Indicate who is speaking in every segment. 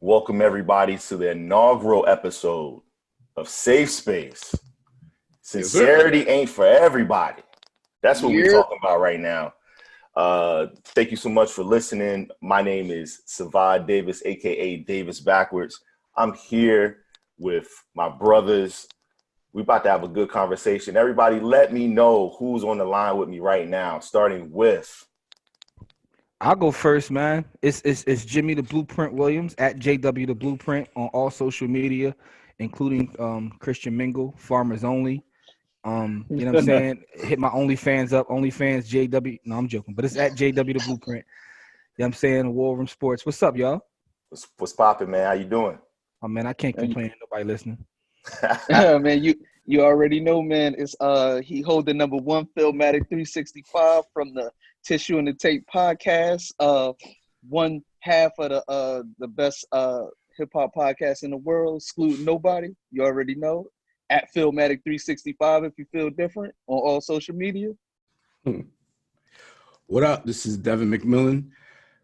Speaker 1: Welcome everybody to the inaugural episode of Safe Space. Sincerity ain't for everybody. That's what we're talking about right now. Thank you so much for listening. My name is Savad Davis, aka Davis Backwards. I'm here with my brothers. We're about to have a good conversation. Everybody, let me know who's on the line with me right now, starting with.
Speaker 2: I'll go first, man. It's Jimmy the Blueprint Williams at JW the Blueprint on all social media, including Christian Mingle, Farmers Only. You know what I'm saying? Hit my OnlyFans up, OnlyFans JW. No, I'm joking, but it's at JW the Blueprint. You know what I'm saying? War Room Sports. What's up, y'all?
Speaker 1: What's poppin', man? How you doing?
Speaker 2: Oh man, I can't complain. Nobody listening.
Speaker 3: Man, you already know, man. It's he hold the number one Filmatic 365 from the Tissue and the Tape podcast. One half of the best hip hop podcast in the world, excluding nobody. You already know. At Filmatic 365 if you feel different on all social media.
Speaker 4: What up? This is Devin McMillan,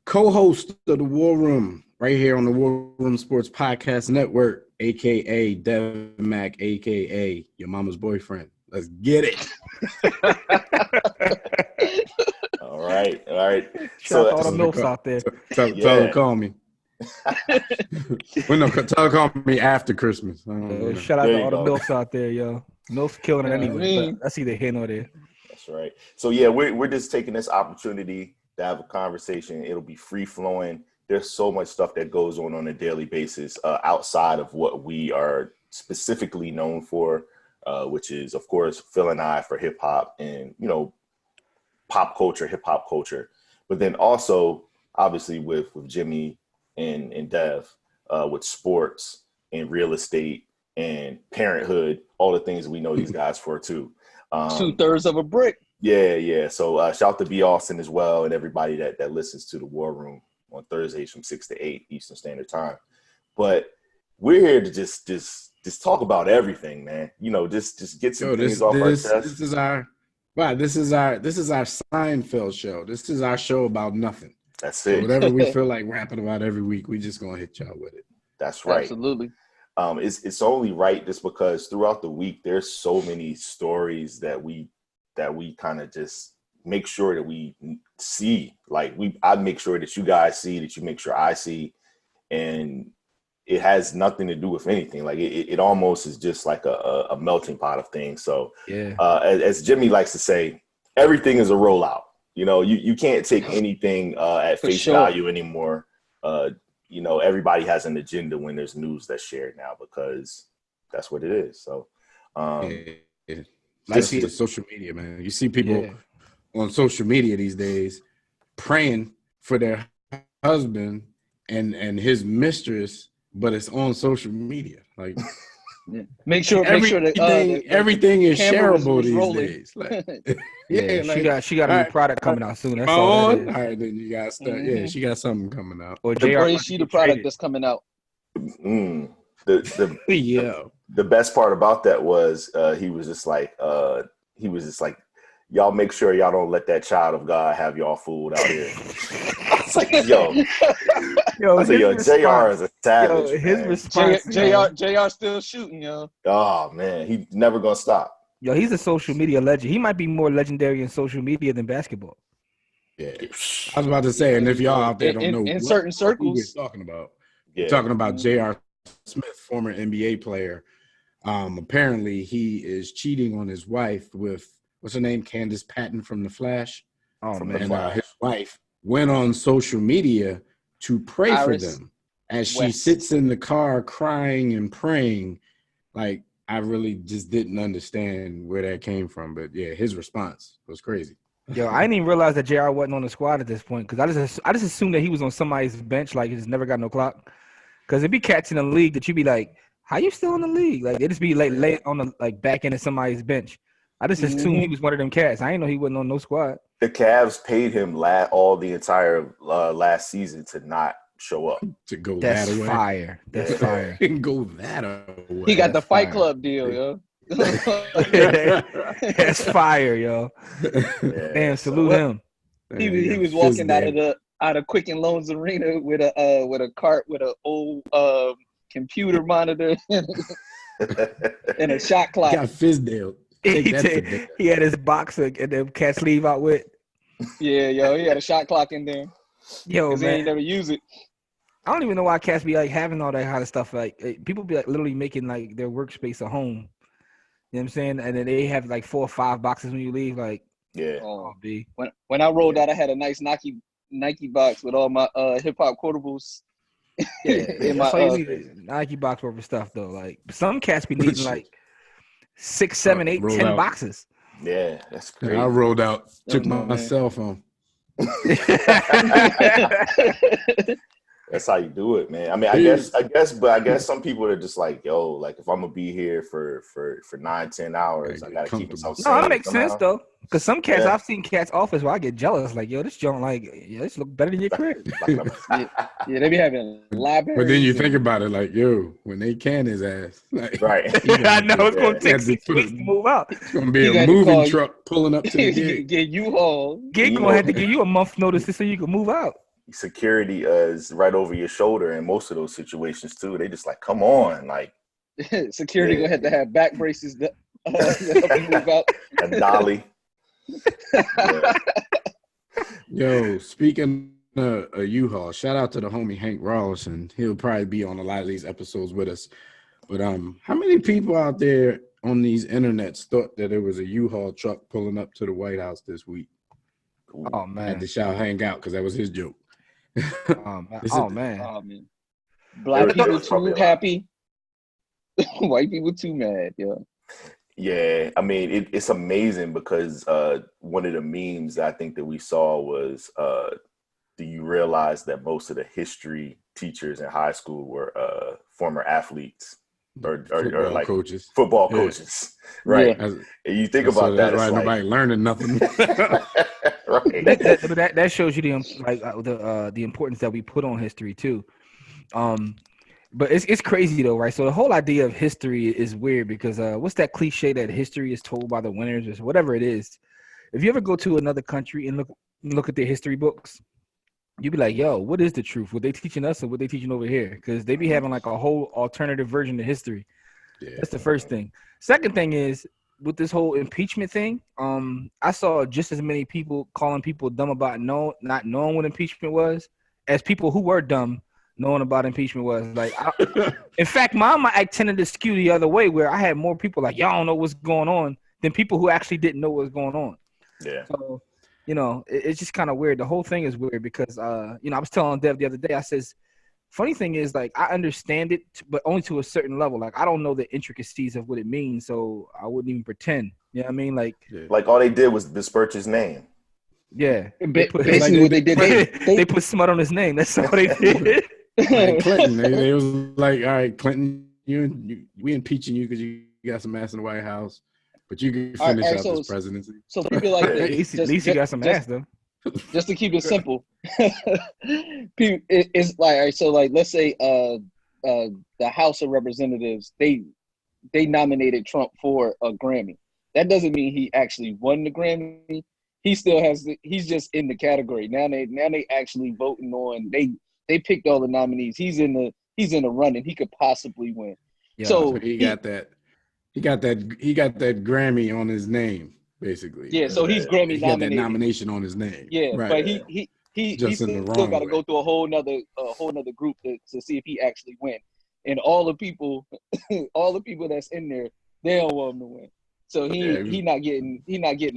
Speaker 4: co-host of the War Room, right here on the War Room Sports Podcast Network, aka Devin Mac, aka your mama's boyfriend. Let's get it.
Speaker 1: All right.
Speaker 2: Shout out to all the MILFs out there.
Speaker 4: Tell her to call me. Well, no, tell her to call me after Christmas.
Speaker 2: Shout out to all the MILFs out there, yo. MILFs killing it anyway. But that's either here nor there.
Speaker 1: That's right. So yeah, we're just taking this opportunity to have a conversation. It'll be free flowing. There's so much stuff that goes on a daily basis outside of what we are specifically known for, which is, of course, Phil and I for hip hop and, pop culture, hip hop culture. But then also, obviously, with Jimmy and Dev, with sports and real estate and parenthood, all the things we know these guys for too.
Speaker 3: 2/3 of a brick.
Speaker 1: Yeah. So shout out to B. Austin as well and everybody that listens to the War Room on Thursdays from 6 to 8 Eastern Standard Time. But we're here to just talk about everything, man. Just get some things off our chest.
Speaker 4: This is our Seinfeld show. This is our show about nothing.
Speaker 1: That's it.
Speaker 4: So whatever we feel like rapping about every week, we just gonna hit y'all with it.
Speaker 1: That's right.
Speaker 3: Absolutely.
Speaker 1: It's only right just because throughout the week there's so many stories that we kind of just make sure that we see. Like I make sure that you guys see, that you make sure I see, and it has nothing to do with anything. Like it almost is just like a melting pot of things. So
Speaker 2: yeah,
Speaker 1: as Jimmy likes to say, everything is a rollout. You can't take anything at face value anymore. Everybody has an agenda when there's news that's shared now because that's what it is. So
Speaker 4: I see social media, man. You see people on social media these days praying for their husband and his mistress, but it's on social media. Like,
Speaker 3: make sure that
Speaker 4: everything is shareable these days. Like,
Speaker 2: she got a new product coming out soon. That's all.
Speaker 4: All right, then you got stuff. Mm-hmm. Yeah, she got something coming out.
Speaker 3: Or she the product that's coming out.
Speaker 1: The best part about that was he was just like y'all make sure y'all don't let that child of God have y'all fooled out here. I was like, JR is a savage.
Speaker 2: His response,
Speaker 3: JR still shooting, yo.
Speaker 1: Oh man, he's never gonna stop.
Speaker 2: Yo, he's a social media legend. He might be more legendary in social media than basketball.
Speaker 4: Yeah, I was about to say, and if y'all out there don't know
Speaker 3: in certain circles
Speaker 4: we're talking about, we're talking about J.R. Smith, former NBA player. Apparently, he is cheating on his wife with what's her name, Candace Patton from The Flash.
Speaker 2: Oh man,
Speaker 4: and his wife went on social media to pray for them as she sits in the car crying and praying. Like, I really just didn't understand where that came from, but yeah, his response was crazy.
Speaker 2: Yo, I didn't even realize that JR wasn't on the squad at this point because I just assumed that he was on somebody's bench, like he just never got no clock. Because it'd be cats in the league that you'd be like, "How you still in the league?" Like they just be like lay on the back end of somebody's bench. I just assumed he was one of them cats. I didn't know he wasn't on no squad.
Speaker 1: The Cavs paid him all the entire last season to not show up.
Speaker 4: To go
Speaker 2: That's
Speaker 4: that away.
Speaker 2: Fire. That's fire.
Speaker 4: Go that away.
Speaker 3: He got the Fight
Speaker 4: fire.
Speaker 3: Club deal, yo.
Speaker 2: That's fire, yo. Damn, salute him.
Speaker 3: He was walking out out of Quicken Loans Arena with a cart with an old computer monitor and a shot clock.
Speaker 4: Got Fizdale.
Speaker 2: He had his box and the cats leave out with.
Speaker 3: Yeah, yo, he had a shot clock in there.
Speaker 2: Yo, man,
Speaker 3: he ain't never use it.
Speaker 2: I don't even know why cats be like having all that kind of stuff. Like people be like literally making like their workspace a home. You know what I'm saying? And then they have like 4 or 5 boxes when you leave. Like,
Speaker 1: yeah.
Speaker 2: Oh, B.
Speaker 3: When I rolled out, I had a nice Nike box with all my hip hop quotables.
Speaker 2: Yeah,
Speaker 3: in
Speaker 2: that's
Speaker 3: my
Speaker 2: all you need. Nike box worth of stuff though. Like some cats be needing like 6, 7, 8, 10
Speaker 4: out.
Speaker 2: boxes.
Speaker 1: Yeah, that's crazy.
Speaker 4: I rolled out, took my cell phone.
Speaker 1: That's how you do it, man. I mean, I guess some people are just like, yo, like if I'm gonna be here for 9-10 hours, I gotta keep myself sane.
Speaker 2: No, that makes sense though. Because some cats,
Speaker 1: Yeah.
Speaker 2: I've seen cats office where I get jealous, like, yo, this joint, like, yeah, this look better than your crib.
Speaker 3: yeah, they be having libraries.
Speaker 4: But then you think about it, like, yo, when they can his ass, like,
Speaker 1: right?
Speaker 2: I know it's gonna take 6 weeks to move out.
Speaker 4: It's gonna be a moving truck pulling up to the gig.
Speaker 3: Get U-Haul.
Speaker 2: Gig gonna have to give you a month notice so you can move out.
Speaker 1: Security is right over your shoulder in most of those situations too. They just like, come on, like
Speaker 3: security gonna have to have back braces that help you move out.
Speaker 1: A dolly. Yeah.
Speaker 4: Yo, speaking of a U-Haul, shout out to the homie Hank Rawlinson. He'll probably be on a lot of these episodes with us. But how many people out there on these internets thought that there was a U-Haul truck pulling up to the White House this week?
Speaker 2: Oh man,
Speaker 4: had to shout hang out because that was his joke.
Speaker 2: Man.
Speaker 3: Black people too happy. White people too mad.
Speaker 1: Yeah, I mean it's amazing because one of the memes I think that we saw was do you realize that most of the history teachers in high school were former athletes or like football coaches, right?
Speaker 4: Yeah.
Speaker 1: And you think about that,
Speaker 4: right?
Speaker 1: It's
Speaker 4: nobody learning nothing.
Speaker 1: Right.
Speaker 2: That shows you the importance that we put on history too. But it's crazy though, right? So the whole idea of history is weird because what's that cliche that history is told by the winners or whatever it is? If you ever go to another country and look at their history books, you'd be like, yo, what is the truth? What they teaching us or what they teaching over here? Because they be having like a whole alternative version of history. Yeah. That's the first thing. Second thing is with this whole impeachment thing, I saw just as many people calling people dumb about not knowing what impeachment was as people who were dumb knowing about impeachment was. Like, in fact, I tended to skew the other way where I had more people like, y'all don't know what's going on than people who actually didn't know what was going on.
Speaker 1: Yeah.
Speaker 2: So, it's just kind of weird. The whole thing is weird because, I was telling Dev the other day, I says, funny thing is, like, I understand it, but only to a certain level. Like, I don't know the intricacies of what it means, so I wouldn't even pretend. You know what I mean?
Speaker 1: Like all they did was disperse his name.
Speaker 2: Yeah.
Speaker 3: Basically what they did.
Speaker 2: They put smut on his name. That's all they did.
Speaker 4: Like Clinton, they was like, all right, Clinton, we impeaching you because you got some ass in the White House, but you can finish out this presidency.
Speaker 3: So people like
Speaker 2: at least you got some ass though.
Speaker 3: Just to keep it simple, it's like, all right, so like let's say the House of Representatives they nominated Trump for a Grammy. That doesn't mean he actually won the Grammy. He still has he's just in the category. Now they actually voting on they picked all the nominees. He's in the running. He could possibly win.
Speaker 2: Yeah,
Speaker 4: so he got that Grammy on his name, basically.
Speaker 3: Yeah, so he's Grammy nominated.
Speaker 4: He got that nomination on his name.
Speaker 3: Yeah, right. But he still got to go through a whole nother group to see if he actually win. And all the people that's in there, they don't want him to win. So he not getting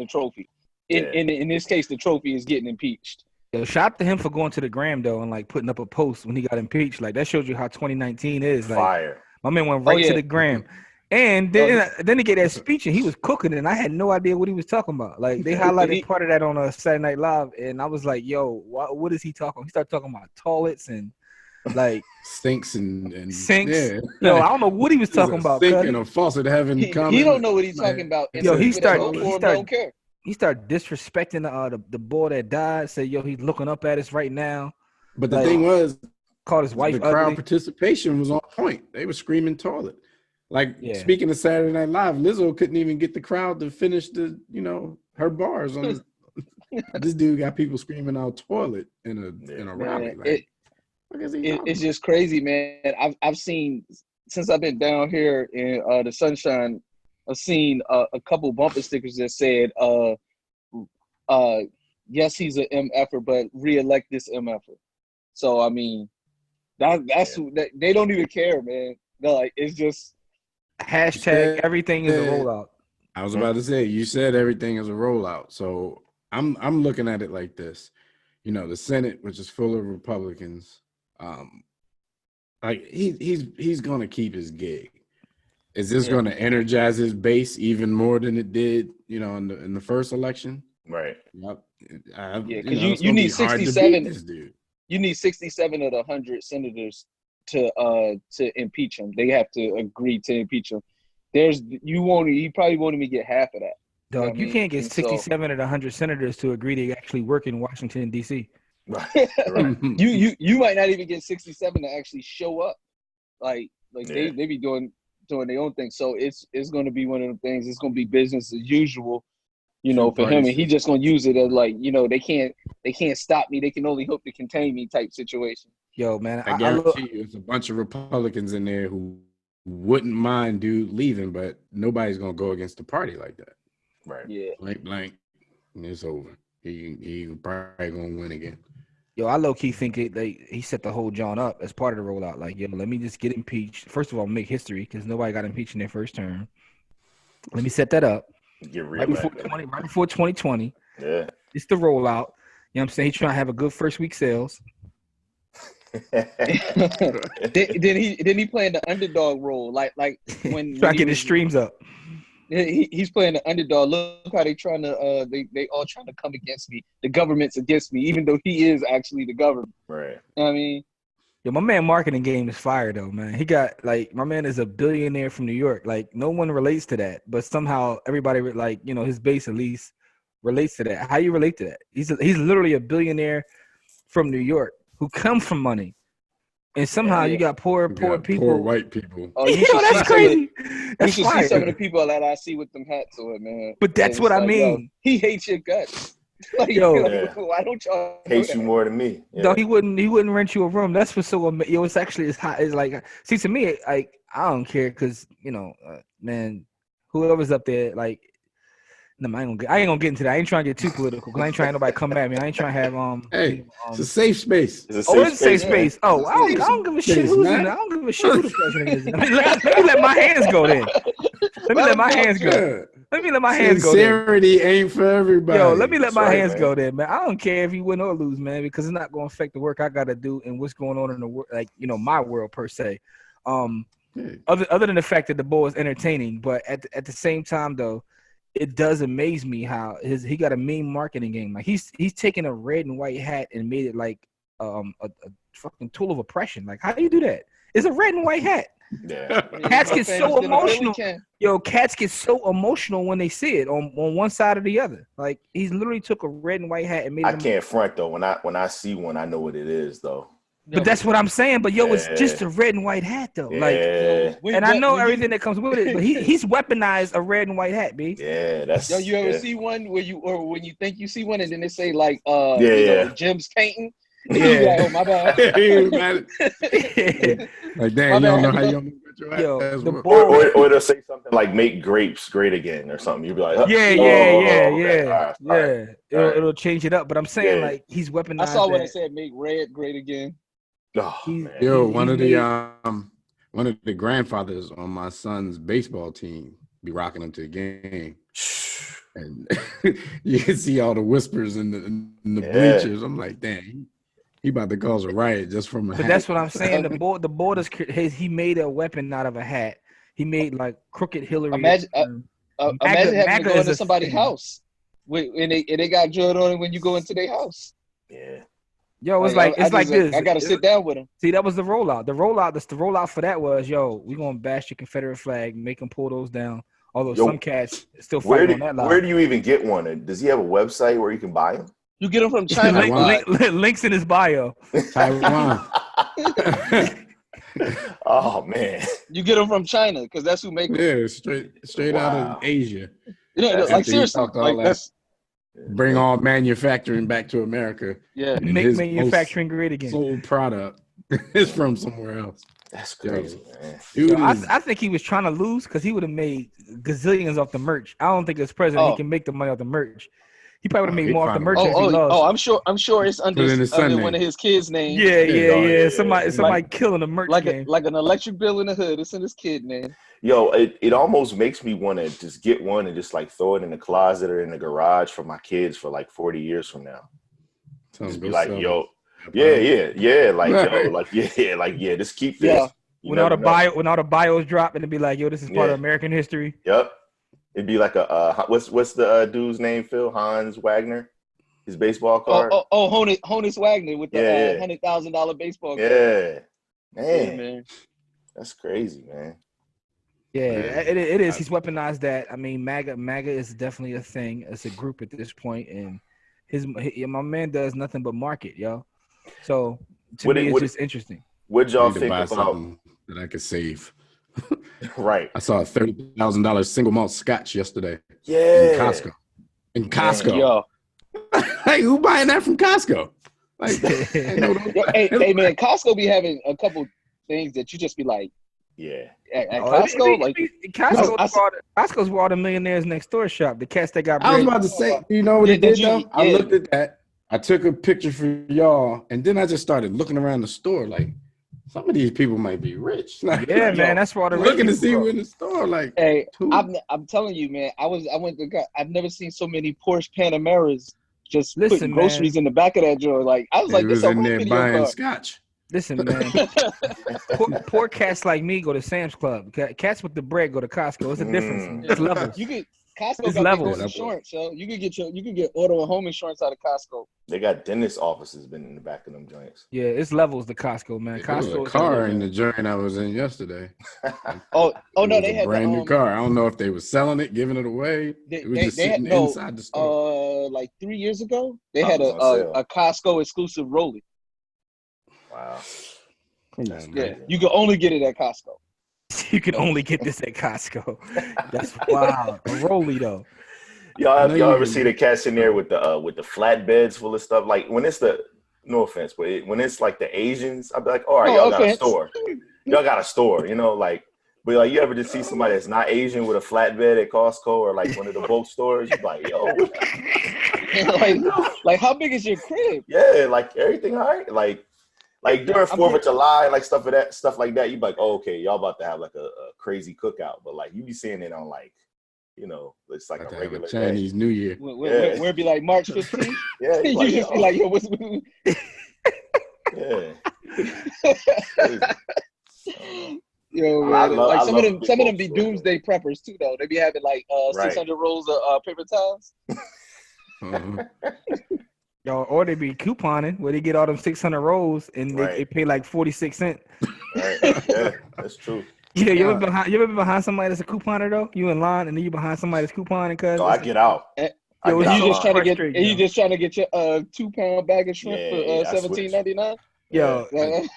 Speaker 3: a trophy. In this case, the trophy is getting impeached.
Speaker 2: Yo, shout out to him for going to the Gram though and like putting up a post when he got impeached. Like that shows you how 2019 is. Like
Speaker 1: fire.
Speaker 2: My man went right to the Gram. And then he gave that speech and he was cooking and I had no idea what he was talking about. Like they highlighted part of that on a Saturday Night Live and I was like, yo, what is he talking? He started talking about toilets and like
Speaker 4: sinks and
Speaker 2: sinks.
Speaker 4: Yeah.
Speaker 2: No, I don't know what he was talking about.
Speaker 4: Sink and a faucet having
Speaker 3: he don't know what he's talking about.
Speaker 2: Yo, he started disrespecting the boy that died. Said, yo, he's looking up at us right now.
Speaker 4: But the thing was,
Speaker 2: called his wife
Speaker 4: the crowd
Speaker 2: ugly.
Speaker 4: Participation was on point. They were screaming toilet. Like speaking of Saturday Night Live, Lizzo couldn't even get the crowd to finish her bars on This dude got people screaming out toilet in a rally. Like,
Speaker 3: it's just crazy, man. I've seen, since I've been down here in the sunshine, I've seen a couple bumper stickers that said, yes, he's an MFer, but re-elect this MFer. So I mean, that's they don't even care, man. They're like, it's just
Speaker 2: hashtag everything is a rollout.
Speaker 4: I was about to say, you said everything is a rollout. So I'm looking at it like this. You know, the Senate, which is full of Republicans, like he's gonna keep his gig. Is this going to energize his base even more than it did, you know, in the first election?
Speaker 1: Right.
Speaker 4: Yep.
Speaker 3: Because you need 67. You need 67 of the 100 senators to impeach him. They have to agree to impeach him. He probably won't even get half of that.
Speaker 2: Dog, you can't get 67 of the 100 senators to agree to actually work in Washington D.C.
Speaker 1: Right.
Speaker 3: you might not even get 67 to actually show up. Like they be doing their own thing. So it's going to be one of the things. It's going to be business as usual, you know, for him, and he's just going to use it as like, you know, they can't stop me. They can only hope to contain me type situation.
Speaker 2: Yo, man,
Speaker 4: I guarantee you, it's a bunch of Republicans in there who wouldn't mind dude leaving, but nobody's going to go against the party like that.
Speaker 1: Right.
Speaker 3: Yeah.
Speaker 4: Blank, and it's over. He probably going to win again.
Speaker 2: Yo, I low-key think he set the whole John up as part of the rollout. Like, yo, let me just get impeached. First of all, make history because nobody got impeached in their first term. Let me set that up.
Speaker 1: Get
Speaker 2: right before 2020.
Speaker 1: Yeah.
Speaker 2: It's the rollout. You know what I'm saying? He's trying to have a good first week sales.
Speaker 3: Then he playing the underdog role. Like when
Speaker 2: trying to get his streams up.
Speaker 3: He's playing the underdog. Look how they trying to they all trying to come against me. The government's against me, even though he is actually the government.
Speaker 1: Right.
Speaker 3: I mean,
Speaker 2: yo, my man marketing game is fire though, man. He got my man is a billionaire from New York. Like no one relates to that, but somehow everybody his base at least relates to that. How you relate to that? He's literally a billionaire from New York who come from money. And somehow you got poor people.
Speaker 4: Poor white people.
Speaker 3: Oh,
Speaker 2: that's crazy.
Speaker 3: You should see some of the people that I see with them hats on, man.
Speaker 2: But that's what I mean.
Speaker 3: Yo, he hates your guts. Like, why don't y'all
Speaker 1: hates you more than me?
Speaker 2: No, he wouldn't rent you a room. That's what's so amazing. It's actually as hot. It's like, see, to me, I don't care because man, whoever's up there, like. No, I ain't gonna get into that. I ain't trying to get too political because I ain't trying nobody to come at me. I ain't trying to have
Speaker 4: Hey, it's a safe space.
Speaker 2: It's a safe space. Oh, I don't give a shit who's in there. I don't give a shit who the president is. Let me let my hands go then. Let me let my hands go. Let me let my hands go.
Speaker 4: Sincerity ain't for everybody.
Speaker 2: Yo, let me let my hands go there, man. I don't care if you win or lose, man, because it's not gonna affect the work I gotta do and what's going on in the world, like my world per se. Other than the fact that the ball is entertaining, but at the same time though. It does amaze me how he got a mean marketing game. Like he's taken a red and white hat and made it like a fucking tool of oppression. Like how do you do that? It's a red and white hat.
Speaker 1: Yeah.
Speaker 2: Cats get so emotional. Yo, cats get so emotional when they see it on one side or the other. Like he's literally took a red and white hat and made.
Speaker 1: I can't front though. When I see one, I know what it is though.
Speaker 2: But that's what I'm saying. But it's just a red and white hat though.
Speaker 1: Yeah.
Speaker 2: Like, and I know everything that comes with it. But he's weaponized a red and white hat, B.
Speaker 1: Yeah, that's.
Speaker 3: Yo, you ever see one when you think you see one and then they say like, Jim's painting.
Speaker 2: Yeah.
Speaker 3: Oh my bad.
Speaker 4: Like damn, you don't know how you
Speaker 1: or they'll say something like "make grapes great again" or something. You'll be like,
Speaker 2: It'll change it up. But I'm saying like he's weaponized.
Speaker 3: I saw when it said "make red great again."
Speaker 1: Oh, man.
Speaker 4: Yo, one of the grandfathers on my son's baseball team be rocking him to the game, and you can see all the whispers in the bleachers. I'm like, damn. He about to cause a riot just from a hat.
Speaker 2: But that's what I'm saying. The borders, he made a weapon out of a hat. He made like crooked Hillary.
Speaker 3: Imagine having to go into somebody's house and they got drilled on it when you go into their house.
Speaker 1: Yeah.
Speaker 2: Yo, it's like this.
Speaker 3: I gotta sit down with him.
Speaker 2: See, that was the rollout. The rollout for that was, we're gonna bash your Confederate flag, make them pull those down. Although some cats still fighting on that line.
Speaker 1: Where do you even get one? Does he have a website where you can buy them?
Speaker 3: You get them from China.
Speaker 2: Links in his bio.
Speaker 4: Taiwan.
Speaker 1: Oh man.
Speaker 3: You get them from China because that's who make them.
Speaker 4: Yeah, straight out of Asia.
Speaker 3: Like seriously, like
Speaker 4: bring all manufacturing back to America.
Speaker 3: Yeah,
Speaker 4: and
Speaker 2: Make
Speaker 4: his
Speaker 2: manufacturing great again.
Speaker 4: sold product is from somewhere else.
Speaker 1: That's crazy, man.
Speaker 4: Dude
Speaker 2: I think he was trying to lose because he would have made gazillions off the merch. I don't think as president he can make the money off the merch. He probably would have made more off the merch if he lost.
Speaker 3: I'm sure it's under one of his kids' names.
Speaker 2: Yeah. Somebody killing the merch game.
Speaker 3: Like an electric bill in the hood. It's in his kid name.
Speaker 1: Yo, it almost makes me want to just get one and just like throw it in the closet or in the garage for my kids for like 40 years from now. Just be like, yo, just keep this.
Speaker 3: Yeah.
Speaker 2: When all the bios drop and it'd be like, yo, this is part of American history.
Speaker 1: Yep. It'd be like a what's the dude's name? Phil Hans Wagner, his baseball card.
Speaker 3: Honus Wagner with the $100,000 baseball card.
Speaker 1: Yeah, man, that's crazy, man.
Speaker 2: Yeah, it is. He's weaponized that. I mean, MAGA is definitely a thing. It's a group at this point, and my man does nothing but market, yo. So to me, it's just interesting.
Speaker 1: What y'all think about
Speaker 4: that I could save?
Speaker 1: Right.
Speaker 4: I saw a $30,000 single malt scotch yesterday.
Speaker 1: Yeah.
Speaker 4: In Costco. Yo. Like, who buying that from Costco? Like,
Speaker 3: hey man, Costco be having a couple things that you just be like,
Speaker 1: yeah.
Speaker 3: At Costco,
Speaker 2: Costco's where all the millionaires next door shop. The cats that got bread.
Speaker 4: I was about to say, you know what it did though? I looked at that. I took a picture for y'all, and then I just started looking around the store like, some of these people might be rich. Like,
Speaker 2: man, that's why they're
Speaker 4: looking to see who in the store. Like,
Speaker 3: hey, I'm telling you, man, I've never seen so many Porsche Panameras just putting groceries in the back of that drawer. Like, I was like, this is in there
Speaker 4: buying scotch.
Speaker 2: Listen, man, poor cats like me go to Sam's Club. Cats with the bread go to Costco. It's a difference. It's levels.
Speaker 3: Costco got big insurance, so you could get auto and home insurance out of Costco.
Speaker 1: They got dentist offices been in the back of them joints.
Speaker 2: Yeah, it's levels to Costco, man. Costco
Speaker 4: a car in the joint I was in yesterday.
Speaker 3: No, they had
Speaker 4: a brand new car. I don't know if they were selling it, giving it away. It was just sitting inside the store.
Speaker 3: Like 3 years ago, they had a Costco exclusive Rollie.
Speaker 1: Wow.
Speaker 3: You can only get it at Costco.
Speaker 2: You can only get this at Costco. That's wild. A Rollie though.
Speaker 1: Y'all ever see the cats in there with the flatbeds full of stuff? Like when it's no offense, but when it's like the Asians, I'd be like, all right, y'all got a store. Y'all got a store, you know, like. But like, you ever just see somebody that's not Asian with a flatbed at Costco or like one of the bulk stores? You're like, yo,
Speaker 3: like how big is your crib?
Speaker 1: Yeah, like everything, all right, like during 4th of July, like stuff like that, you be like, oh, okay, y'all about to have like a crazy cookout, but like you be seeing it on like, you know, it's like a regular
Speaker 4: Chinese New Year.
Speaker 3: Where it be like March 15th?
Speaker 1: Yeah,
Speaker 3: you like, just be like, yo, what's Yo, man, like some of them be doomsday preppers too, though. They be having like 600 rolls of paper towels.
Speaker 2: Yo, or they be couponing where they get all them 600 rolls and they pay like 46 cents.
Speaker 1: Right. Yeah, that's true.
Speaker 2: Yeah, you ever been behind somebody that's a couponer though? You in line and then you behind somebody that's couponing, cuz.
Speaker 1: No, I get out.
Speaker 3: You just trying to get your 2-pound bag of shrimp for $17.99?
Speaker 2: Yo,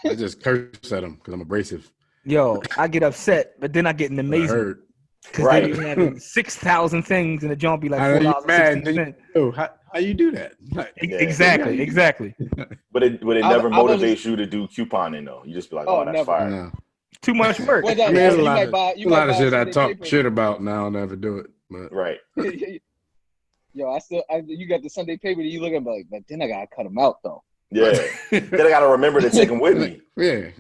Speaker 4: I just curse at them because I'm abrasive.
Speaker 2: Yo, I get upset, but then I get an amazing. Because they be having 6,000 things and the joint be like $4.60.
Speaker 4: Yo, how you do that? Like,
Speaker 2: exactly.
Speaker 1: But it never motivates you to do couponing though. You just be like, oh, that's fire. No.
Speaker 2: Too much work.
Speaker 4: There's a lot of shit I talk shit about now. I'll never do it. But.
Speaker 1: Right.
Speaker 3: Yo, you got the Sunday paper that you look at like, but then I gotta cut them out though.
Speaker 1: Yeah. Then I gotta remember to take them with me.
Speaker 3: Yeah.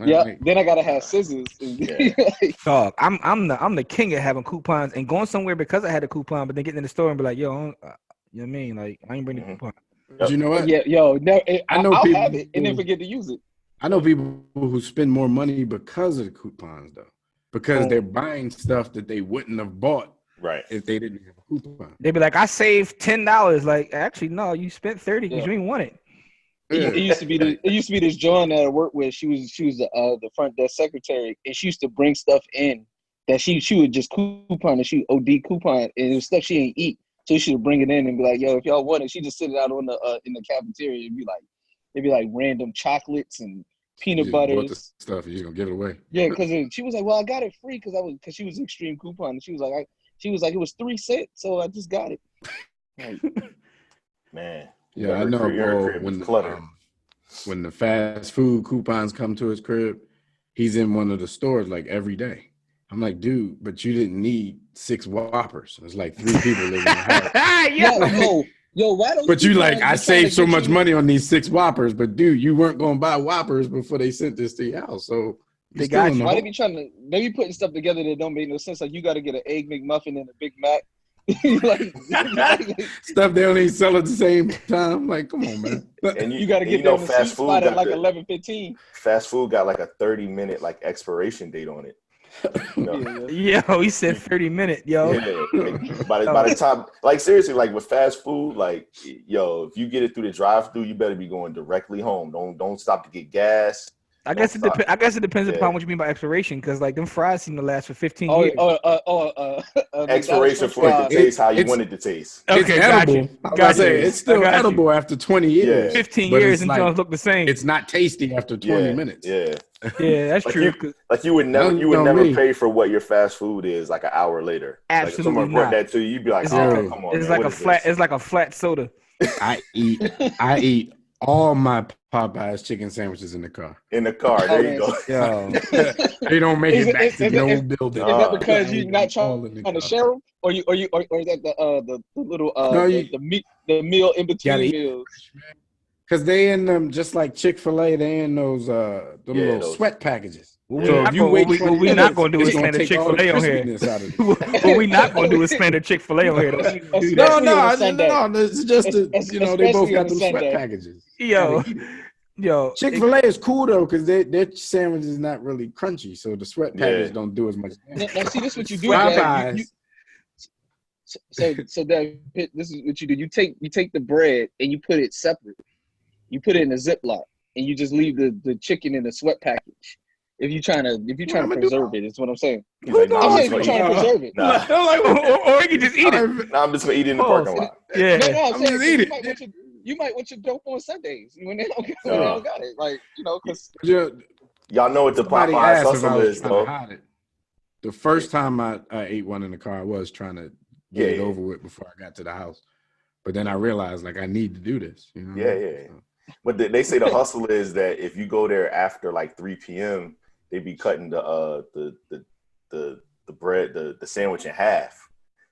Speaker 3: Then I gotta have scissors.
Speaker 2: Dog, I'm the king of having coupons and going somewhere because I had a coupon, but then getting in the store and be like, yo, you know what I mean? Like I ain't bringing the coupon.
Speaker 4: But you know what?
Speaker 3: Yeah, yo, I'll people have it and then forget to use it.
Speaker 4: I know people who spend more money because of the coupons though, because they're buying stuff that they wouldn't have bought.
Speaker 1: Right.
Speaker 4: If they didn't have a coupon.
Speaker 2: They'd be like, I saved $10. Like, actually, no, you spent $30 because you didn't want it.
Speaker 3: It used to be this John that I worked with. She was the front desk secretary, and she used to bring stuff in that she would just coupon and she OD coupon, and it was stuff she ain't eat. So she would bring it in and be like, yo, if y'all want it, she just sit it out on the in the cafeteria and it'd be like random chocolates and peanut butters.
Speaker 4: The stuff you're gonna give it away.
Speaker 3: Yeah, because she was like, well, I got it free because she was extreme coupon, and she was like, it was 3 cents, so I just got it. Like,
Speaker 1: Man.
Speaker 4: Yeah, I know. Bro, when the fast food coupons come to his crib, he's in one of the stores like every day. I'm like, dude, but you didn't need 6 Whoppers. It's like 3 people living in the house.
Speaker 3: Yo, why don't?
Speaker 4: But you like, I saved so much money on these 6 Whoppers, but dude, you weren't gonna buy Whoppers before they sent this to your house. So
Speaker 2: they got you.
Speaker 3: Why they be putting stuff together that don't make no sense? Like you got to get an Egg McMuffin and a Big Mac. like
Speaker 4: stuff they don't even sell at the same time. Like, come on, man.
Speaker 3: And you got to get them fast food at like 11:15.
Speaker 1: Fast food got like a 30-minute like expiration date on it.
Speaker 2: Yo, he said 30-minute. Yo,
Speaker 1: by the time, like seriously, like with fast food, like yo, if you get it through the drive-through, you better be going directly home. Don't stop to get gas.
Speaker 2: I guess it depends upon what you mean by expiration, because like them fries seem to last for 15 years.
Speaker 1: Expiration for it to taste how you want it to taste.
Speaker 4: Okay, it's edible. It's still edible after 20 years.
Speaker 2: 15 years and don't look the same.
Speaker 4: It's not tasty after 20 minutes.
Speaker 2: Yeah, that's true.
Speaker 1: You would never pay for what your fast food is like an hour later.
Speaker 2: Absolutely,
Speaker 1: like if someone brought that to you, you'd be like, "Oh, come on!"
Speaker 2: It's like a flat. It's like a flat soda.
Speaker 4: I eat all my Popeyes chicken sandwiches in the car.
Speaker 1: In the car, there you go.
Speaker 4: Yo, they don't make it back to no building.
Speaker 3: Is that because you're not trying to share them, or is that the little the meal in between meals?
Speaker 4: Because they in them just like Chick-fil-A, they in those little sweat packages.
Speaker 2: What we're not going to do is spend a Chick-fil-A on here. What we're not going to do is spend a Chick-fil-A on here.
Speaker 4: No. It's just they both got the sweat packages.
Speaker 2: Yo,
Speaker 4: Chick-fil-A is cool though because their sandwich is not really crunchy, so the sweat package don't do as much damage.
Speaker 3: Now see, this is what you do. Dad. So Dad, this is what you do. You take the bread and you put it separate. You put it in a Ziploc and you just leave the chicken in the sweat package. If you're trying to preserve it, is what I'm saying.
Speaker 1: Like,
Speaker 3: I'm saying if you're trying to preserve it.
Speaker 2: Or you can just eat it.
Speaker 1: I'm just gonna eat it in the parking lot.
Speaker 2: Yeah,
Speaker 3: I'm just eat it. You might want your dope on Sundays when they don't got it. Like, because
Speaker 1: y'all know what the Popeyes hustle is, though.
Speaker 4: The first time I ate one in the car, I was trying to get it over with before I got to the house. But then I realized, like, I need to do this.
Speaker 1: So. But they say the hustle is that if you go there after like 3 p.m., they be cutting the bread, the sandwich in half.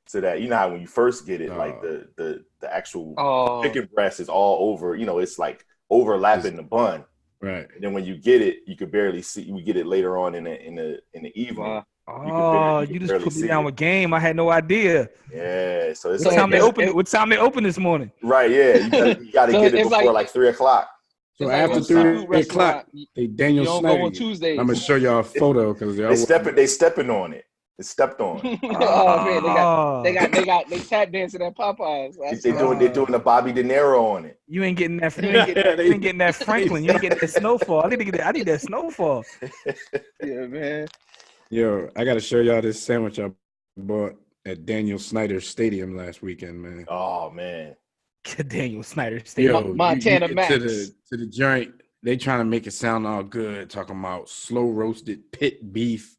Speaker 1: So that how when you first get it, like the actual chicken breast is all over, it's like overlapping the bun.
Speaker 4: Right.
Speaker 1: And then when you get it, you could barely see. We get it later on in the evening.
Speaker 2: You just put me down with game. I had no idea.
Speaker 1: Yeah. So it's
Speaker 2: what time they open this morning?
Speaker 1: Right. Yeah. You gotta get it before like 3 o'clock.
Speaker 4: So after 3 o'clock, they Daniel Snyder.
Speaker 3: On Tuesdays.
Speaker 4: I'm gonna show y'all a photo because
Speaker 1: they stepping on it. It's stepped on.
Speaker 3: Man, they tap dancing at Popeyes.
Speaker 1: They're doing the Bobby De Niro on it.
Speaker 2: You ain't getting that. You ain't getting that Franklin. You ain't getting that Snowfall. I need that Snowfall.
Speaker 3: Yeah, man.
Speaker 4: Yo, I gotta show y'all this sandwich I bought at Daniel Snyder Stadium last weekend, man.
Speaker 1: Oh man,
Speaker 2: Daniel Snyder Stadium,
Speaker 3: Montana Max.
Speaker 4: To the joint, they trying to make it sound all good, talking about slow roasted pit beef.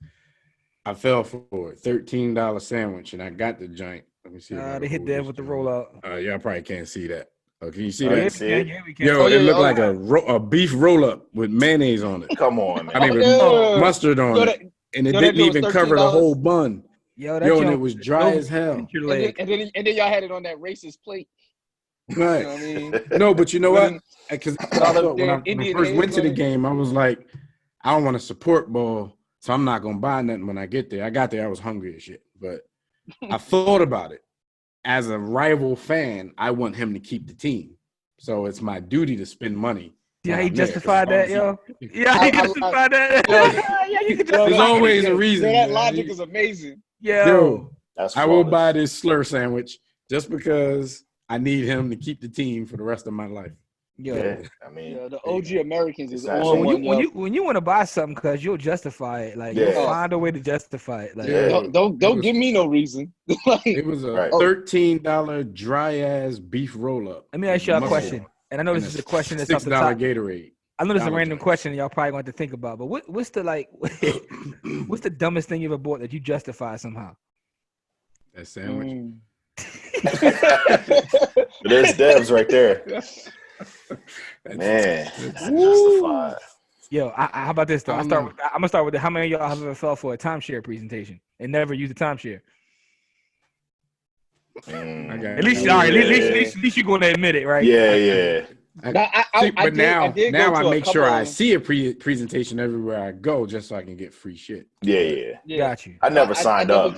Speaker 4: I fell for it. $13 sandwich, and I got the joint. Let me see.
Speaker 2: They hit that with the rollout.
Speaker 4: Y'all probably can't see that. Oh, can you see
Speaker 2: that?
Speaker 4: Yeah, we can. Yo, it looked like a beef roll up with mayonnaise on it.
Speaker 1: Come on, man.
Speaker 4: I mean, with mustard on it, and it didn't even cover the whole bun. And it was dry as hell.
Speaker 3: And then y'all had it on that racist plate.
Speaker 4: Right.
Speaker 3: You know what I mean?
Speaker 4: No, but you know what? Because when I first went to the game, I was like, I don't want to support ball. So I'm not gonna buy nothing when I get there. I got there, I was hungry as shit. But I thought about it. As a rival fan, I want him to keep the team. So it's my duty to spend money.
Speaker 2: Yeah, he justified that, yo. Yeah, he justified that.
Speaker 3: Yeah, you can justify.
Speaker 4: There's always a reason.
Speaker 3: That logic is amazing.
Speaker 4: Yo, I will buy this slur sandwich just because I need him to keep the team for the rest of my life.
Speaker 1: Yeah, I mean,
Speaker 3: the OG Americans is
Speaker 2: on when you want to buy something because you'll justify it. Like you'll find a way to justify it. Like
Speaker 3: don't give me no reason.
Speaker 4: It was a $13 dry ass beef roll up.
Speaker 2: Let me ask you a question, and I know this is a question that's off the top.
Speaker 4: Gatorade.
Speaker 2: I know this is a random question y'all probably going to think about, but what's the what's the dumbest thing you ever bought that you justify somehow?
Speaker 4: That sandwich.
Speaker 1: There's devs right there. Man, justified.
Speaker 2: Yo, how about this though? I'm gonna start with how many of y'all have ever fell for a timeshare presentation and never used a timeshare? At least you're gonna admit it, right?
Speaker 1: Yeah.
Speaker 4: Now I make sure I see a presentation everywhere I go, just so I can get free shit.
Speaker 1: Yeah.
Speaker 2: Got you.
Speaker 1: I never signed up.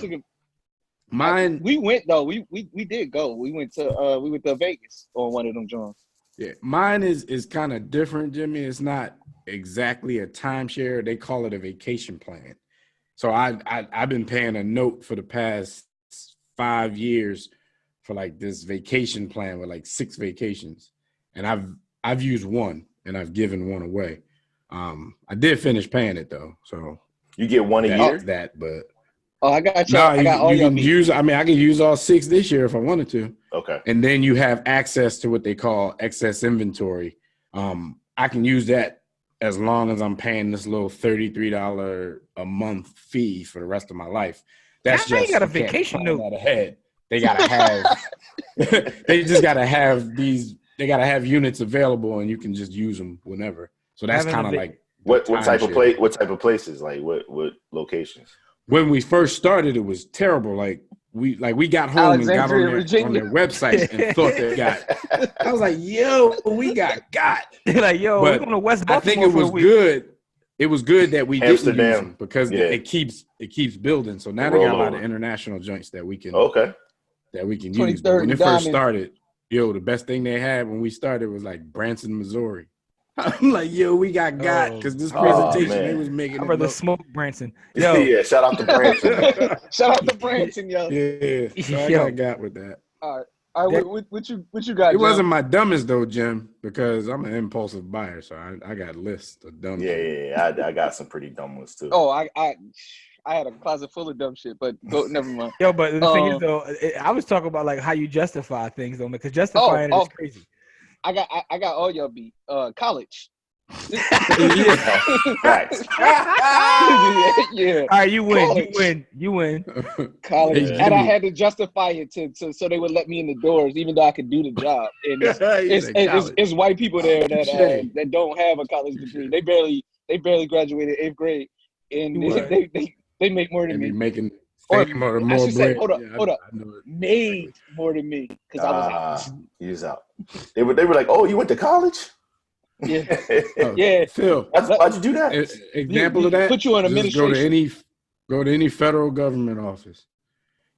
Speaker 3: Mine, we went though. We did go. We went to Vegas on one of them joints.
Speaker 4: Yeah, mine is kind of different, Jimmy. It's not exactly a timeshare. They call it a vacation plan. So I've been paying a note for the past 5 years for like this vacation plan with like 6 vacations, and I've used one and I've given one away. I did finish paying it though, so
Speaker 1: you get one a year.
Speaker 4: But
Speaker 3: I got you. I got all
Speaker 4: you
Speaker 3: your
Speaker 4: can use. I mean, I can use all 6 this year if I wanted to.
Speaker 1: Okay.
Speaker 4: And then you have access to what they call excess inventory. I can use that as long as I'm paying this little $33 a month fee for the rest of my life. That's just
Speaker 2: got a vacation note
Speaker 4: ahead. They gotta have. They just gotta have these. They gotta have units available, and you can just use them whenever. So that's kind of like
Speaker 1: what type of place? What type of places? Like what locations?
Speaker 4: When we first started, it was terrible. Like we got home and got on their website and thought they got. I was like, "Yo, we got."
Speaker 2: Like, "Yo, we're going to West Baltimore."
Speaker 4: I think it was good. It was good that we didn't use them because it keeps building. So now they got a lot of international joints that we can use. But when it first started, the best thing they had when we started was like Branson, Missouri. I'm like, yo, we got because this presentation they was making.
Speaker 2: I'd rather smoke Branson.
Speaker 1: Yo, yeah, shout out to Branson.
Speaker 3: Shout out to Branson, yo.
Speaker 4: Yeah, so I got with that.
Speaker 3: All right, what you got?
Speaker 4: It wasn't my dumbest though, Jim, because I'm an impulsive buyer, so I got lists of dumb.
Speaker 1: Yeah, I got some pretty dumb ones too.
Speaker 3: Oh, I had a closet full of dumb shit, but never mind.
Speaker 2: Yo, but the thing is though, I was talking about like how you justify things though, because justifying it is crazy.
Speaker 3: I got all y'all beat. College.
Speaker 1: Yeah.
Speaker 3: Yeah.
Speaker 2: All right, you win.
Speaker 3: College, and I had to justify it so they would let me in the doors, even though I could do the job. And it's white people there that don't have a college degree. They barely graduated 8th grade, and they make more than me.
Speaker 4: Making
Speaker 3: or
Speaker 4: more
Speaker 3: I should say, hold up,
Speaker 4: I
Speaker 3: made more than me because I was out.
Speaker 1: He was out. They were like, "Oh, you went to college?"
Speaker 3: Yeah, yeah.
Speaker 4: Phil,
Speaker 1: why'd you do that?
Speaker 4: Example of that.
Speaker 3: Put you on administration.
Speaker 4: Go to any federal government office.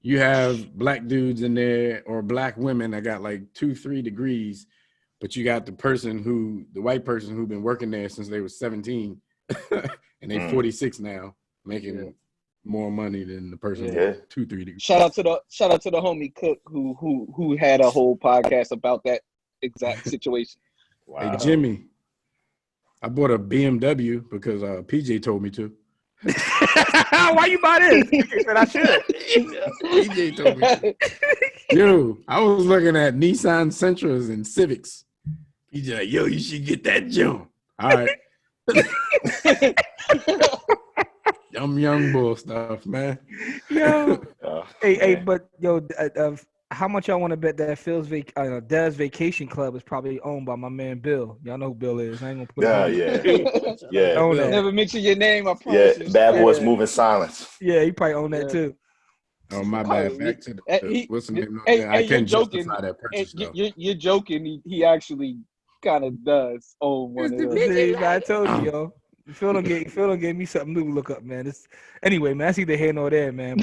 Speaker 4: You have black dudes in there or black women that got like 2-3 degrees, but you got the white person who's been working there since they were 17, and they 46 now, making more money than the person with 2-3 degrees.
Speaker 3: Shout out to the homie Cook who had a whole podcast about that exact situation.
Speaker 1: Wow.
Speaker 4: Hey Jimmy, I bought a BMW because PJ told me to.
Speaker 2: Why you buy this? He said I should.
Speaker 4: PJ told me to. Yo, I was looking at Nissan Sentras and Civics. PJ like, yo, you should get that jump. All right. Young bull stuff, man.
Speaker 2: Yo. Hey, but yo, how much y'all want to bet that Dev's Vacation Club is probably owned by my man Bill? Y'all know who Bill is. I ain't gonna put
Speaker 1: yeah.
Speaker 3: Never mention your name, I promise.
Speaker 1: Yeah, Bad Boys Moving Silence.
Speaker 2: Yeah, he probably own that too.
Speaker 4: Oh my bad. Back to what's the name? I can't justify that purchase.
Speaker 3: You're joking. He actually kind of does own one of those.
Speaker 2: I told you, yo. Phil don't give me something new to look up, man. Anyway, man, that's either here nor there, man.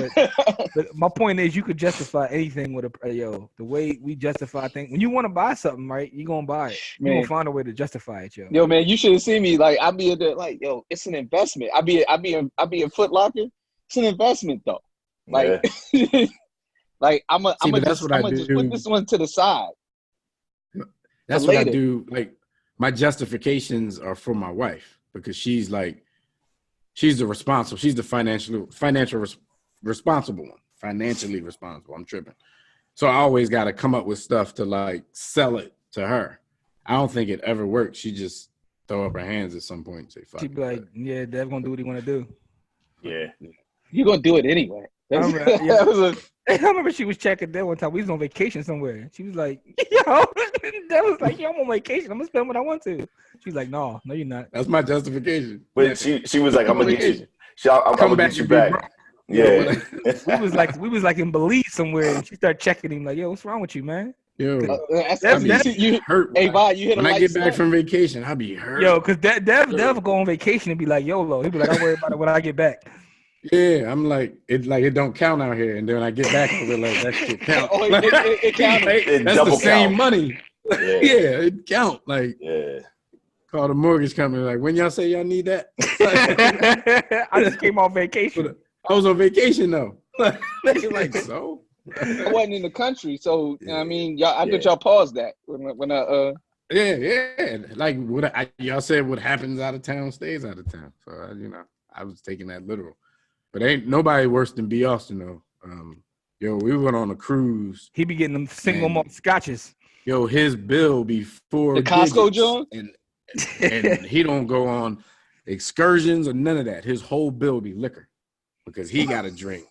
Speaker 2: But my point is, you could justify anything with the way we justify things. When you want to buy something, right, you gonna buy it. You gonna find a way to justify it, yo.
Speaker 3: Yo, man, you should have seen me. Like, I be in there, like, yo, it's an investment. I be in Foot Locker. It's an investment, though. Like, like I'm gonna just put this one to the side.
Speaker 4: That's what I do. Like, my justifications are for my wife. Because she's the financially responsible one. Financially responsible. I'm tripping. So I always got to come up with stuff to like sell it to her. I don't think it ever works. She just throw up her hands at some point and say, fuck.
Speaker 2: She'd be like, yeah, Dev's gonna do what he want to do.
Speaker 1: Yeah.
Speaker 3: You're gonna do it anyway.
Speaker 2: I remember, yeah. I remember she was checking there one time. We was on vacation somewhere. She was like, yo, that was like, yo, I'm on vacation. I'm gonna spend what I want to. She's like, no, you're not.
Speaker 4: That's my justification.
Speaker 1: But she was like, I'm gonna get you. I'm gonna get you back. Yeah.
Speaker 2: we was like in Belize somewhere, and she started checking him like, yo, what's wrong with you, man?
Speaker 4: Yo,
Speaker 2: that's
Speaker 4: you hurt.
Speaker 3: Hey, Vi, you hit
Speaker 4: when I get back from vacation, I'll be hurt.
Speaker 2: Yo, because Dev will go on vacation and be like, YOLO. He'll be like, I'll worry about it when I get back.
Speaker 4: Yeah, I'm like it don't count out here, and then when I get back, I'll be like, that shit count.
Speaker 3: It counted.
Speaker 4: Like, that's the same money. Yeah, it count. Like, call the mortgage company. Like, when y'all say y'all need that,
Speaker 2: I just came on vacation.
Speaker 4: I was on vacation though. Like so.
Speaker 3: I wasn't in the country, so I mean, y'all. I thought y'all paused that when I.
Speaker 4: Yeah. Like y'all said, what happens out of town stays out of town. So I was taking that literal. But ain't nobody worse than B. Austin though. Yo, we went on a cruise.
Speaker 2: He be getting them single malt scotches.
Speaker 4: Yo, his bill be $4
Speaker 3: the Costco John,
Speaker 4: and he don't go on excursions or none of that. His whole bill be liquor because he got to drink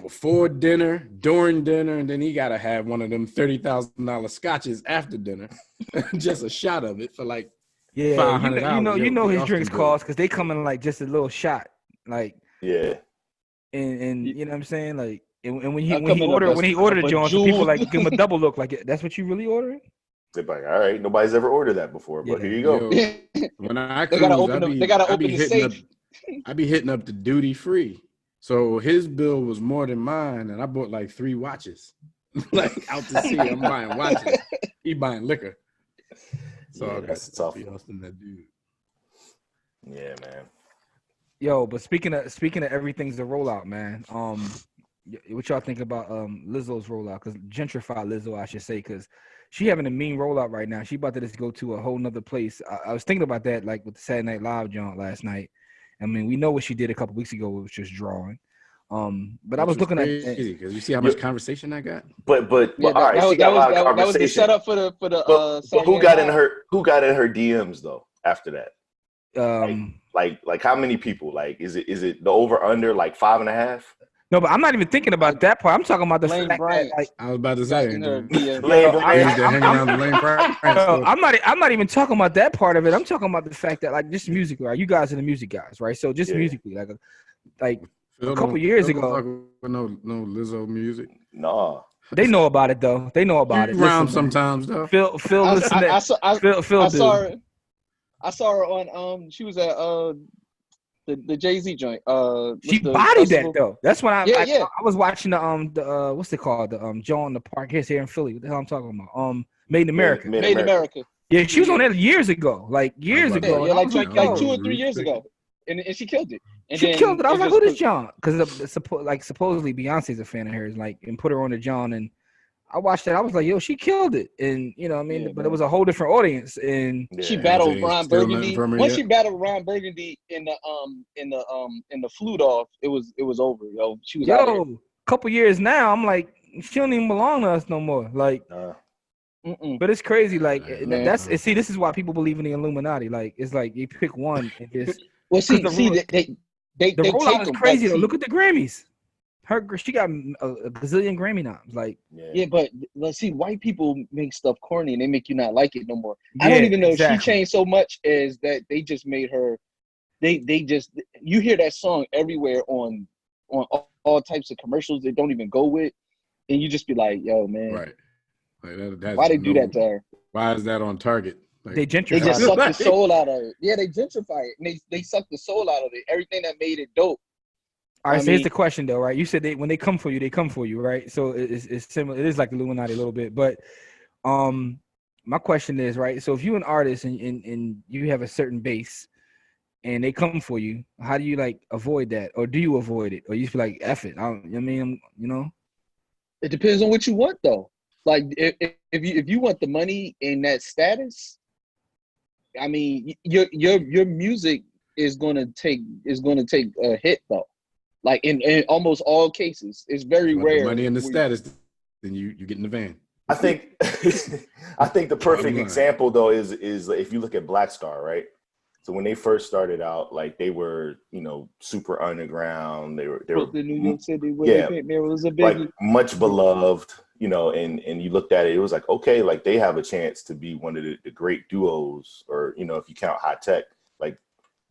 Speaker 4: before dinner, during dinner, and then he got to have one of them $30,000 scotches after dinner, just a shot of it for like $500.
Speaker 2: You know his drinks cost because they come in like just a little shot, like and you know what I'm saying, like and when he ordered Jones, people like give him a double look, like that's what you really ordering.
Speaker 1: They're like, all right, nobody's ever ordered that before, but here you go.
Speaker 4: Yo, when I cruise, they gotta open the safe. I be hitting up the duty free. So his bill was more than mine, and I bought like 3 watches. Like out to sea, I'm buying watches. He buying liquor. So
Speaker 1: that's tough.
Speaker 4: That dude.
Speaker 1: Yeah, man.
Speaker 2: Yo, but speaking of everything's a rollout, man. What y'all think about Lizzo's rollout? Because gentrify Lizzo, I should say, because she having a mean rollout right now. She about to just go to a whole nother place. I was thinking about that, like with the Saturday Night Live joint last night. I mean, we know what she did a couple weeks ago, which was drawing. But I was looking at
Speaker 4: because you see how much conversation I got.
Speaker 1: But all right, she got a lot of conversation.
Speaker 3: That was the setup for the.
Speaker 1: But who got in her DMs though after that? Like how many people? Like is it the over under like 5.5?
Speaker 2: No, but I'm not even thinking about that part. I'm talking about the fact that, like,
Speaker 4: I was about to say,
Speaker 2: I'm not even talking about that part of it. I'm talking about the fact that, like, just musically, right? You guys are the music guys, right? So just musically, like a couple years ago.
Speaker 4: No Lizzo music.
Speaker 1: No.
Speaker 2: They know about it though. They know about it.
Speaker 4: Around sometimes though.
Speaker 2: Phil, listen. I
Speaker 3: saw her on. She was at the Jay-Z joint.
Speaker 2: She bodied that though. That's when I was watching the what's it called, the Joe in the Park here in Philly. What the hell I'm talking about? Made in America.
Speaker 3: Made in America.
Speaker 2: Yeah, she was on there years ago. Like ago.
Speaker 3: Yeah, like 2 or 3 years ago. And she killed it.
Speaker 2: She killed it. I was like, who is John? Because supposedly Beyonce's a fan of hers, like, and put her on the John. And I watched that. I was like, yo, she killed it. And you know what I mean? But it was a whole different audience. And
Speaker 3: she battled Ron Burgundy. Once she battled Ron Burgundy in the flute off, it was over, yo. She was out there.
Speaker 2: Couple years now, I'm like, she don't even belong to us no more. Like but it's crazy. Like see, this is why people believe in the Illuminati. Like it's like you pick one and just
Speaker 3: well, see, the
Speaker 2: rollout is crazy though. Look at the Grammys. She got a gazillion Grammy noms. Like
Speaker 3: but let's see, white people make stuff corny and they make you not like it no more. I don't even know if she changed so much as that they just made her. They just you hear that song everywhere on all types of commercials they don't even go with, and you just be like, yo, man,
Speaker 4: right? Like
Speaker 3: why they do that to her?
Speaker 4: Why is that on Target?
Speaker 2: Like, they gentrify.
Speaker 3: They just suck the soul out of it. Yeah, they gentrify it. And they suck the soul out of it. Everything that made it dope.
Speaker 2: All right, so here's the question though, right? You said when they come for you, they come for you, right? So it's similar. It is like the Illuminati a little bit, but my question is, right? So if you're an artist and you have a certain base, and they come for you, how do you like avoid that, or do you avoid it, or you just be like, F it?
Speaker 3: It depends on what you want though. Like if you want the money in that status, I mean, your music is gonna take a hit though. Like in almost all cases, it's very rare.
Speaker 4: Money in the status, then you get in the van.
Speaker 1: I think the perfect example though is if you look at Black Star, right? So when they first started out, like they were, you know, super underground. They were
Speaker 3: the New York City where they was a biggie.
Speaker 1: Like much beloved, you know, and you looked at it, it was like, okay, like they have a chance to be one of the great duos, or, you know, if you count High Tech, like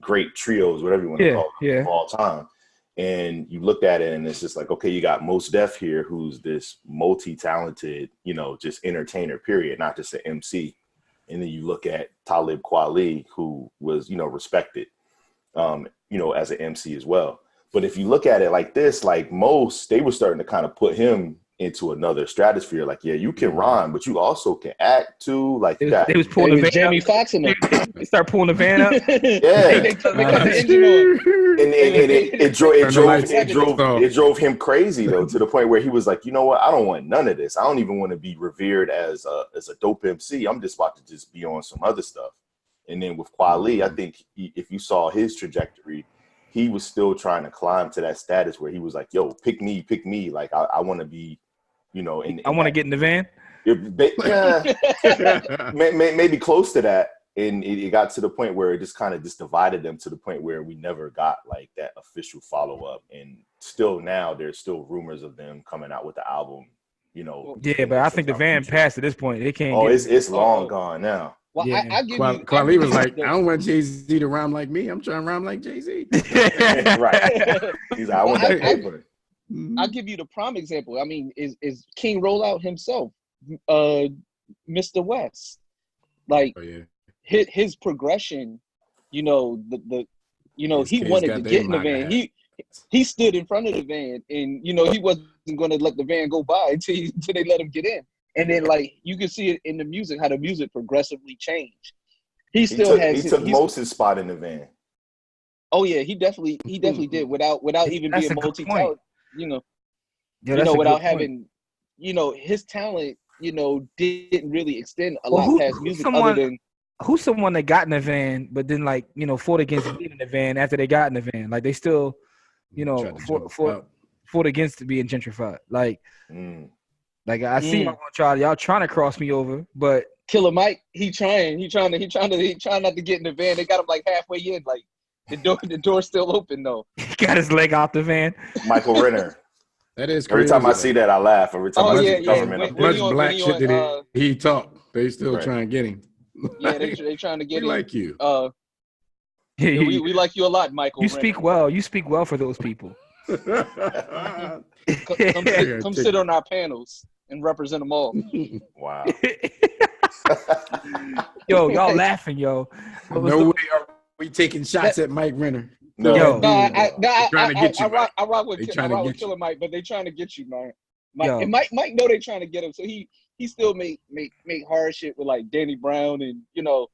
Speaker 1: great trios, whatever you want to call them, of all time. And you looked at it and it's just like, okay, you got Mos Def here, who's this multi-talented, you know, just entertainer, period, not just an MC. And then you look at Talib Kweli, who was, you know, respected, you know, as an MC as well. But if you look at it like this, like most, they were starting to kind of put him into another stratosphere. Like, yeah, you can rhyme, but you also can act too. Like,
Speaker 2: they was pulling the van
Speaker 3: Jamie
Speaker 2: up.
Speaker 3: Foxx in them.
Speaker 2: They start pulling the van up.
Speaker 1: Yeah,
Speaker 3: they cut the engine on.
Speaker 1: And it drove him crazy though, to the point where he was like, you know what, I don't want none of this. I don't even want to be revered as a dope MC. I'm just about to just be on some other stuff. And then with Kweli, I think if you saw his trajectory, he was still trying to climb to that status where he was like, yo, pick me. Like, I want to be, you know,
Speaker 2: I want to get in the van.
Speaker 1: Maybe close to that. And it got to the point where it just kind of just divided them, to the point where we never got like that official follow-up. And still now there's still rumors of them coming out with the album, you know.
Speaker 2: Yeah, but I think the van passed at this point. They can't.
Speaker 1: Oh, it's long gone now.
Speaker 3: Well,
Speaker 2: yeah.
Speaker 3: I give you.
Speaker 4: Kweli was like, I don't want Jay-Z to rhyme like me. I'm trying to rhyme like Jay-Z.
Speaker 1: Right. He's like, I want that paper.
Speaker 3: I'll give you the prime example. I mean, is King Rollout himself, Mr. West. Like, his progression, you know, he wanted to get in the van. He stood in front of the van, and, you know, he wasn't going to let the van go by until they let him get in. And then, like, you can see it in the music, how the music progressively changed. He took
Speaker 1: Moses' spot in the van.
Speaker 3: Oh yeah, he definitely did without even being multi-talented. You know, without having, you know, his talent, you know, didn't really extend a lot past music.
Speaker 2: Who's someone that got in the van, but then, like, you know, fought against being in the van after they got in the van? Like, they still, you know, fought against being gentrified. Like, like I see y'all trying to cross me over, but
Speaker 3: Killer Mike, he trying not to get in the van. They got him like halfway in, like the door's still open though.
Speaker 2: He got his leg out the van.
Speaker 1: Michael Renner.
Speaker 4: That is crazy.
Speaker 1: Every time I see that, I laugh. Every time I see the government.
Speaker 4: Much black shit that he talk. They still trying to get him.
Speaker 3: Yeah, they trying to get him.
Speaker 4: Like you.
Speaker 3: We like you a lot, Michael.
Speaker 2: You speak well. You speak well for those people.
Speaker 3: Come sit on our panels and represent them all.
Speaker 1: Wow.
Speaker 2: Yo, y'all laughing, yo.
Speaker 4: No way are we taking shots at Mike Renner.
Speaker 2: No.
Speaker 3: I rock with Killer Mike, but they trying to get you, man. Mike know they trying to get him, so he still make hard shit with like Danny Brown and, you know,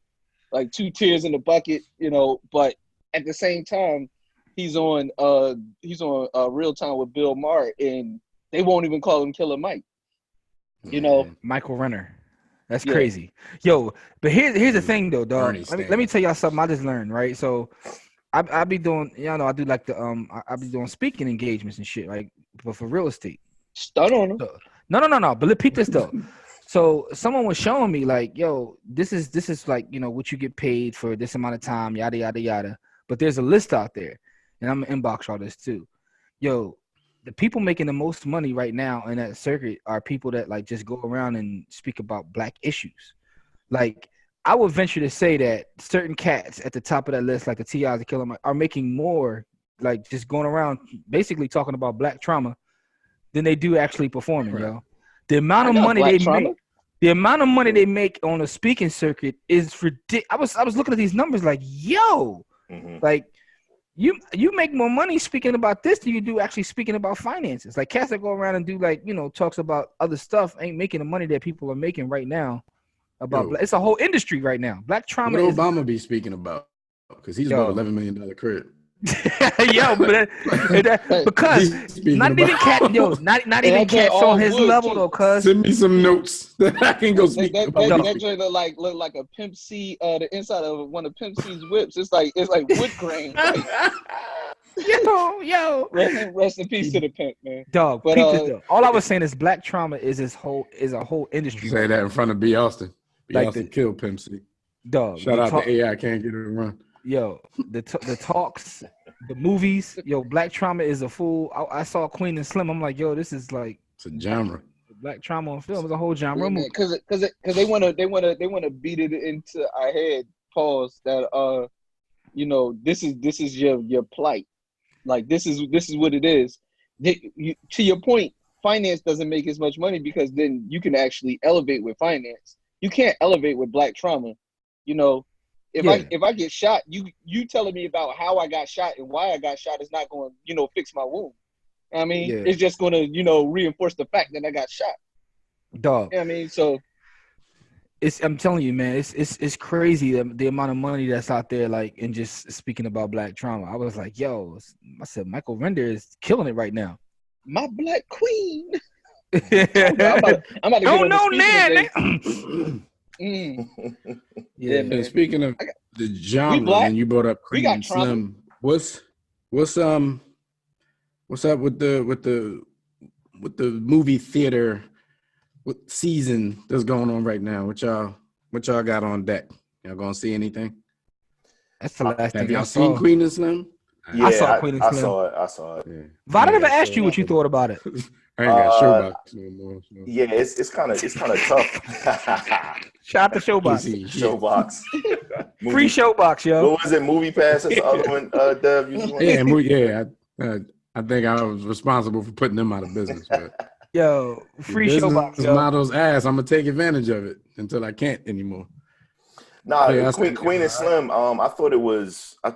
Speaker 3: like 2 Tears in the Bucket, you know. But at the same time, he's on Real Time with Bill Maher, and they won't even call him Killer Mike. You know,
Speaker 2: Michael Renner. That's crazy. Yo, but here's the thing though, dog. Let me tell y'all something I just learned, right? So I be doing, you know, I do like the I be doing speaking engagements and shit, right? But for real estate.
Speaker 3: Stun on him.
Speaker 2: No. But repeat this though. So someone was showing me like, yo, this is like, you know, what you get paid for this amount of time, yada yada yada. But there's a list out there, and I'm gonna inbox all this too. Yo, the people making the most money right now in that circuit are people that like just go around and speak about black issues. Like, I would venture to say that certain cats at the top of that list, like the T.I.'s, the Killer Mike, are making more, like, just going around basically talking about black trauma than they do actually performing, right. Yo. The amount of money they make on a speaking circuit is ridiculous. I was looking at these numbers like, yo, like, you make more money speaking about this than you do actually speaking about finances. Like, cats that go around and do, like, you know, talks about other stuff ain't making the money that people are making right now. It's a whole industry right now. Black trauma.
Speaker 4: What Obama be speaking about? Because he's about $11 million crib.
Speaker 2: Yo, but because not even cats on his level though. Cuz
Speaker 4: send me some notes that I can go speak about.
Speaker 3: That joint look like a Pimp C, the inside of one of Pimp C's whips. It's like wood grain. Like,
Speaker 2: yo.
Speaker 3: Rest in peace to the pimp, man.
Speaker 2: Dog, but all I was saying is black trauma is a whole industry.
Speaker 4: Say that in front of B. Austin. B. Austin killed Pimp C.
Speaker 2: Dog.
Speaker 4: Shout out to AI, can't get it run.
Speaker 2: Yo, the talks, the movies. Yo, Black Trauma is a fool. I saw Queen and Slim. I'm like, yo, this is like
Speaker 4: it's a genre.
Speaker 2: Black Trauma on film. It's a whole genre movie.
Speaker 3: Because they wanna beat it into our head. Pause that this is your plight. Like this is what it is. To your point, finance doesn't make as much money because then you can actually elevate with finance. You can't elevate with Black Trauma. If I get shot, you telling me about how I got shot and why I got shot is not going to fix my wound. I mean, it's just going to reinforce the fact that I got shot.
Speaker 2: Dog.
Speaker 3: I mean, so
Speaker 2: I'm telling you, man, it's crazy the amount of money that's out there. Like, and just speaking about Black Trauma, I was like, yo, I said Michael Render is killing it right now.
Speaker 3: My Black Queen.
Speaker 2: I'm about to
Speaker 3: don't know,
Speaker 2: man.
Speaker 3: Yeah, man.
Speaker 4: Speaking of the genre, and you brought up Queen and Slim, what's up with the movie theater? What season that's going on right now? What y'all got on deck? Y'all gonna see anything?
Speaker 2: That's the last thing.
Speaker 4: Have y'all seen Queen and Slim?
Speaker 1: Yeah,
Speaker 2: I saw Queen and Slim.
Speaker 1: I saw it.
Speaker 4: Yeah.
Speaker 2: Vada never asked you what you thought about it.
Speaker 4: I ain't got Showbox no more. So.
Speaker 1: Yeah, it's kind of tough.
Speaker 2: Shout out to Showbox.
Speaker 1: Showbox.
Speaker 2: Free Showbox, yo.
Speaker 1: What was it? Movie Pass? That's the other one.
Speaker 4: Dev, I think I was responsible for putting them out of business. But
Speaker 2: yo, free Showbox.
Speaker 4: Yo. Model's ass. I'm gonna take advantage of it until I can't anymore.
Speaker 1: Nah, Queen and Slim. I thought it was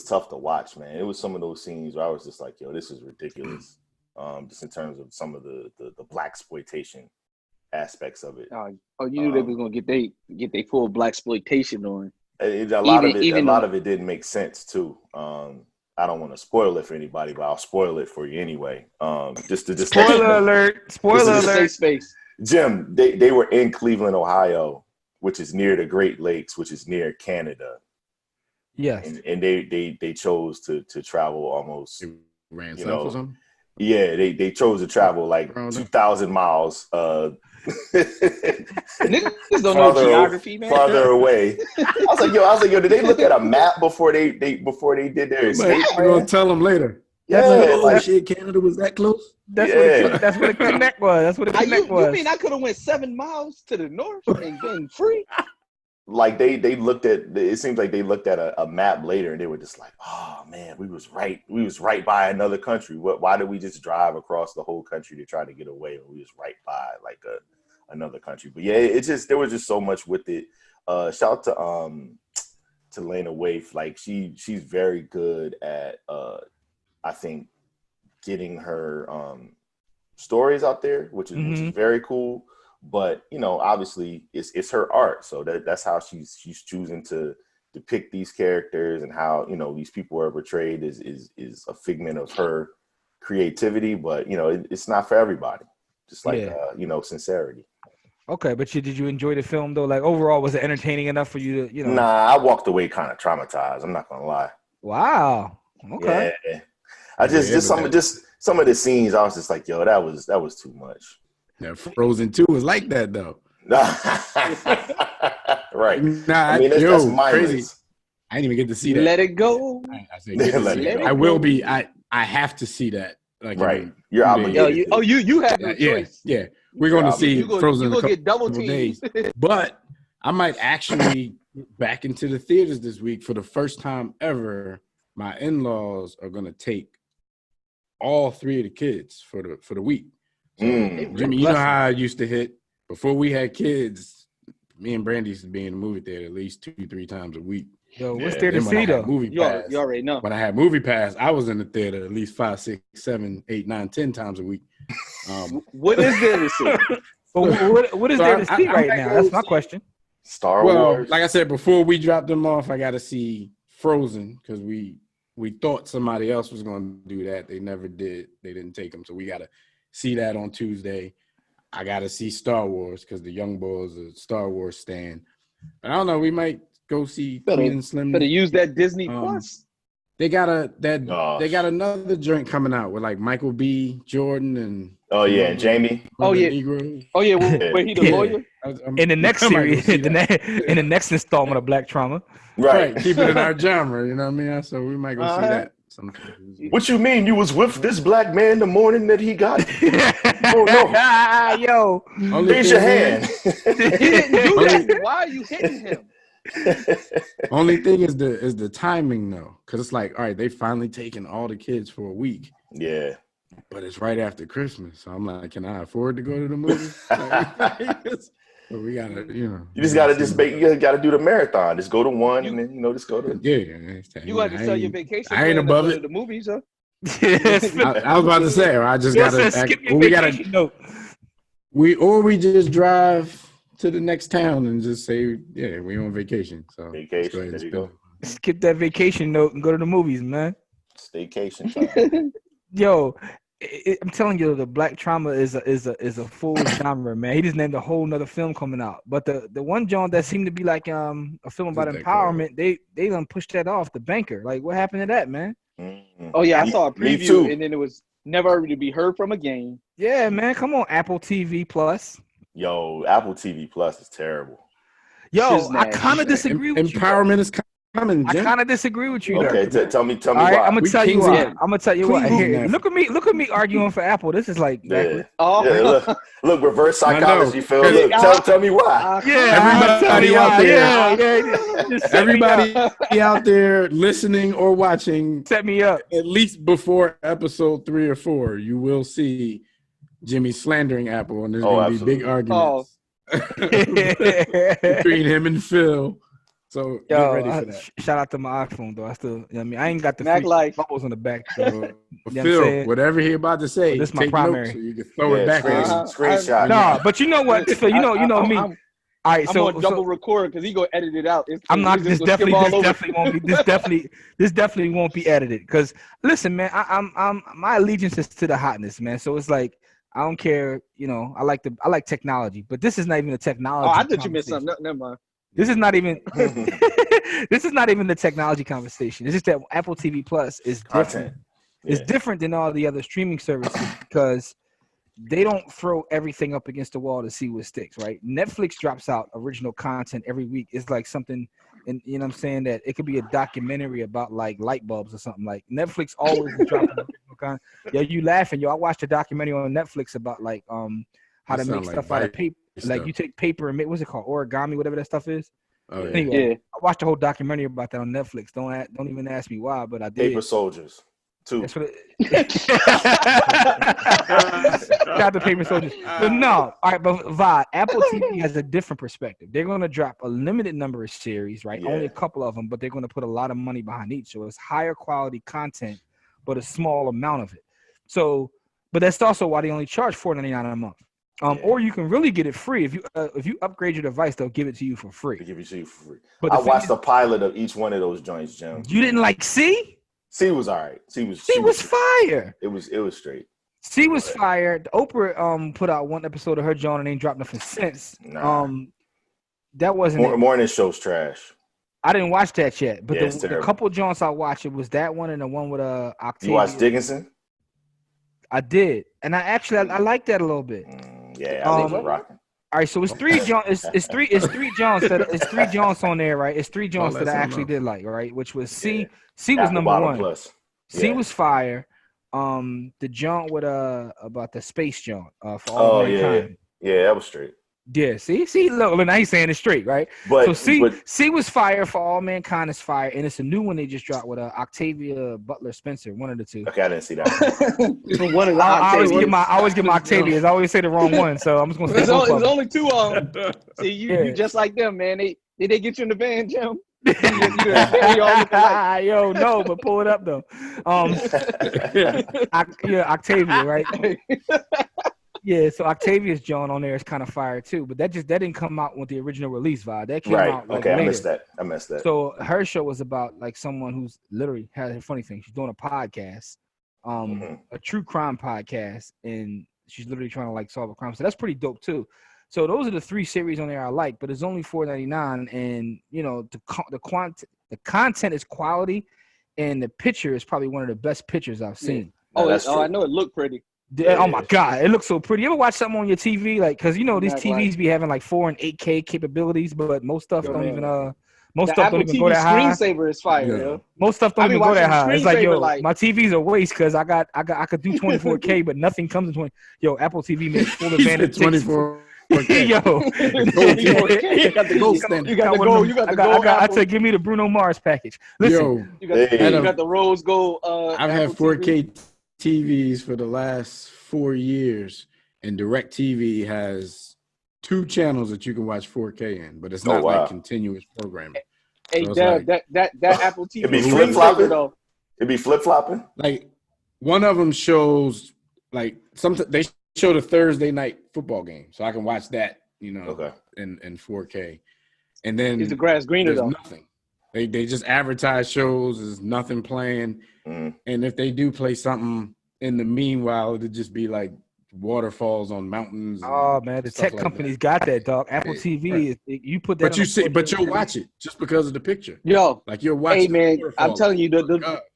Speaker 1: tough to watch, man. It was some of those scenes where I was just like, yo, this is ridiculous. Just in terms of some of the blaxploitation aspects of it.
Speaker 3: You knew they was gonna get they full blaxploitation on.
Speaker 1: A lot of it didn't make sense too. I don't want to spoil it for anybody, but I'll spoil it for you anyway.
Speaker 2: Spoiler alert! Spoiler alert!
Speaker 3: Space.
Speaker 1: Jim, they were in Cleveland, Ohio, which is near the Great Lakes, which is near Canada.
Speaker 2: Yes,
Speaker 1: and they chose to travel almost.
Speaker 4: Ran south or something.
Speaker 1: Yeah, they chose to travel like 2,000 miles.
Speaker 3: Niggas don't know geography, man.
Speaker 1: Farther away. I was like, yo, did they look at a map before they did their escape?
Speaker 4: You're gonna tell them later.
Speaker 1: Yeah,
Speaker 4: shit, Canada was that close.
Speaker 2: That's what the connect was. That's what the connect was.
Speaker 3: You mean I could have went 7 miles to the north and been free?
Speaker 1: Like they looked at, it seems like they looked at a map later and they were just like, oh man, we was right by another country. Why did we just drive across the whole country to try to get away when we was right by like another country? But yeah, there was just so much with it. Shout out to Lena Waithe. Like she's very good at I think getting her stories out there, which is very cool. But obviously, it's her art, so that's how she's choosing to depict these characters, and how these people are portrayed is a figment of her creativity. But it's not for everybody. Just like Sincerity.
Speaker 2: Okay, but did you enjoy the film though? Like overall, was it entertaining enough for you to
Speaker 1: Nah, I walked away kind of traumatized. I'm not gonna lie.
Speaker 2: Wow. Okay.
Speaker 1: Yeah. I some of the scenes, I was just like, yo, that was too much.
Speaker 4: Yeah, Frozen 2 was like that though.
Speaker 1: Right.
Speaker 4: Nah, I mean, that's crazy. I didn't even get to see that.
Speaker 3: Let it go.
Speaker 4: I will be. I have to see that. Like,
Speaker 1: right. You're obligated.
Speaker 3: You have no choice.
Speaker 4: Yeah. We're going to see Frozen in a
Speaker 3: get double
Speaker 4: couple days. But I might actually back into the theaters this week for the first time ever. My in-laws are going to take all 3 of the kids for the week. So, Jimmy, you know how I used to hit before we had kids. Me and Brandy used to be in the movie theater at least 2-3 times a week.
Speaker 2: Yo, what's there to see though?
Speaker 3: You already know.
Speaker 4: When I had Movie Pass, I was in the theater at least 5, 6, 7, 8, 9, 10 times a week.
Speaker 3: What is there to see?
Speaker 2: What is there to see right now? That's my question.
Speaker 1: Star Wars.
Speaker 4: Like I said, before we dropped them off, I got to see Frozen because we thought somebody else was going to do that. They never did. They didn't take them, so we got to see that on Tuesday. I got to see Star Wars because the young boys are Star Wars stan. But I don't know. We might go see Queen and Slim.
Speaker 3: Better use that Disney Plus.
Speaker 4: They got another joint coming out with like Michael B. Jordan and
Speaker 1: and Jamie.
Speaker 4: Negro.
Speaker 3: Where he the lawyer?
Speaker 2: In the next series, in the next installment of Black Trauma.
Speaker 1: Right.
Speaker 4: Keep it in our genre, you know what I mean? So we might go see that.
Speaker 1: What you mean? You was with this black man the morning that he got? Oh no!
Speaker 2: Yo,
Speaker 1: raise your hand.
Speaker 3: He didn't do that. Why are you hitting him?
Speaker 4: Only thing is the timing though, because it's like, all right, they finally taken all the kids for a week.
Speaker 1: Yeah,
Speaker 4: but it's right after Christmas, so I'm like, can I afford to go to the movie? But we gotta, you just gotta
Speaker 1: do the marathon. Just go to one, and then just go to.
Speaker 3: You got to sell your vacation.
Speaker 4: I ain't above it.
Speaker 3: The movies, huh?
Speaker 4: I was about to say, I just gotta. We just drive to the next town and just say, yeah, we on vacation. So
Speaker 1: vacation. There you go.
Speaker 2: Skip that vacation note and go to the movies, man.
Speaker 1: Staycation time.
Speaker 2: Yo, I'm telling you, the Black Trauma is a full genre, man. He just named a whole nother film coming out. But the one John that seemed to be like a film about empowerment, they done pushed that off. The Banker. Like, what happened to that, man?
Speaker 1: Mm-hmm.
Speaker 3: Oh yeah, I saw a preview and then it was never to be heard from again.
Speaker 2: Yeah, man. Come on, Apple TV Plus.
Speaker 1: Yo, Apple TV Plus is terrible.
Speaker 2: Yo, I kind of disagree with you.
Speaker 4: Empowerment is coming.
Speaker 2: I kind of disagree with you.
Speaker 1: Okay, tell me
Speaker 2: all
Speaker 1: why.
Speaker 2: Right, I'm gonna tell you why. I'm gonna tell you why.
Speaker 4: Here,
Speaker 2: look at me arguing for Apple. This is like
Speaker 1: look, reverse psychology, Phil. Look, tell me why.
Speaker 4: Everybody out there, everybody out there listening or watching,
Speaker 2: set me up.
Speaker 4: At least before episode 3 or 4, you will see Jimmy slandering Apple, and there's gonna be big arguments between him and Phil. So get ready for that.
Speaker 2: Shout out to my iPhone though. I still, I ain't got the bubbles on the back.
Speaker 4: So, Phil, whatever he about to say,
Speaker 2: this is my primary.
Speaker 4: So you can throw it back at him.
Speaker 1: Screenshot.
Speaker 2: No, but you know what? So you know me. All right,
Speaker 3: I'm gonna double record because he gonna edit it out.
Speaker 2: I'm not. This definitely won't be edited. Because listen, man, I'm my allegiance is to the hotness, man. So it's like I don't care. I like technology, but this is not even a technology.
Speaker 3: Oh, I thought you meant something. No, never mind.
Speaker 2: This is not even the technology conversation. It's just that Apple TV Plus is different. It's different than all the other streaming services because they don't throw everything up against the wall to see what sticks, right? Netflix drops out original content every week. It's like something, and you know what I'm saying, that it could be a documentary about like light bulbs or something. Like Netflix always is dropping original content. Yeah, you laughing, yo. I watched a documentary on Netflix about like how to make stuff out of paper. Like you take paper and make, what's it called, origami, whatever that stuff is.
Speaker 4: Oh, yeah.
Speaker 2: Anyway, I watched a whole documentary about that on Netflix. Don't even ask me why, but I did.
Speaker 1: Paper Soldiers 2.
Speaker 2: That's what Shout to Paper Soldiers. But no, all right, but VOD, Apple TV has a different perspective. They're going to drop a limited number of series, right? Only a couple of them, but they're going to put a lot of money behind each. So it's higher quality content, but a small amount of it. So, but that's also why they only charge $4.99 a month. Or you can really get it free if you upgrade your device. They'll give it to you for free.
Speaker 1: They give it to you for free.
Speaker 2: But
Speaker 1: I watched the pilot of each one of those joints, Jim.
Speaker 2: You didn't like C?
Speaker 1: C was all right. C was
Speaker 2: fire.
Speaker 1: It was straight.
Speaker 2: C was fire. Oprah put out one episode of her John and ain't dropped nothing since.
Speaker 1: Nah.
Speaker 2: That wasn't
Speaker 1: morning show's trash.
Speaker 2: I didn't watch that yet, but the couple Johns I watched, it was that one and the one with Octavia.
Speaker 1: You watched Dickinson?
Speaker 2: I did, and I like that a little bit.
Speaker 1: Yeah, I think rocking.
Speaker 2: All right, so it's three Johns. It's three Johns on there, right? It's three Johns that I actually did like, right? Which was C.
Speaker 1: Yeah.
Speaker 2: C was number one.
Speaker 1: Plus.
Speaker 2: C was fire. The John with about the space John for all mankind.
Speaker 1: Yeah, that was straight.
Speaker 2: Yeah, see, look, now he's saying it straight, right?
Speaker 1: But
Speaker 2: so C was fire. For All Mankind is fire, and it's a new one they just dropped with Octavia Butler Spencer, one of the two.
Speaker 1: Okay, I didn't see that.
Speaker 3: One of the
Speaker 2: I always get my Octavias. I always say the wrong one, so I'm just gonna say
Speaker 3: there's only two of them. See, you just like them, man. Did they get you in the van, Jim?
Speaker 2: Yo, no, but pull it up though. Octavia, right? Yeah, so Octavia's John on there is kind of fire too, but that didn't come out with the original release vibe. That came out like later.
Speaker 1: I missed that.
Speaker 2: So her show was about like someone who's literally has a funny thing. She's doing a podcast, a true crime podcast, and she's literally trying to like solve a crime. So that's pretty dope too. So those are the 3 series on there I like, but it's only $4.99, and the content is quality, and the picture is probably one of the best pictures I've seen.
Speaker 1: No, that's true.
Speaker 3: I know it looked pretty.
Speaker 2: Oh my God, it looks so pretty. You ever watch something on your TV, like, because you know these TVs be having like 4 and 8K capabilities, but most stuff don't even most stuff don't even go that high.
Speaker 3: Screensaver is fire, yo.
Speaker 2: Most stuff don't even go that high. It's like, yo,
Speaker 3: like,
Speaker 2: my TV's a waste because I could do 24K, but nothing comes in 20. Yo, Apple TV makes full advantage.
Speaker 4: 24.
Speaker 2: Yo,
Speaker 3: you got the gold standard. You got the gold. You got the gold.
Speaker 2: I said, give me the Bruno Mars package. Listen,
Speaker 3: you got the rose gold.
Speaker 4: I've had 4K TVs for the last 4 years, and DirecTV has 2 channels that you can watch 4K in, but it's not like continuous programming.
Speaker 3: Hey, so Dad, like, that Apple TV.
Speaker 1: It'd be flip flopping. It'd be flip flopping.
Speaker 4: Like one of them shows like they showed a Thursday night football game, so I can watch that, in 4K. And then
Speaker 3: is the grass greener though?
Speaker 4: Nothing. They just advertise shows. There's nothing playing, and if they do play something in the meanwhile, it'd just be like waterfalls on mountains.
Speaker 2: Oh man, the tech companies got that, dog. Apple TV is you put that.
Speaker 4: But you'll watch it just because of the picture.
Speaker 3: Yo,
Speaker 4: like you're watching.
Speaker 3: Hey man, I'm telling you,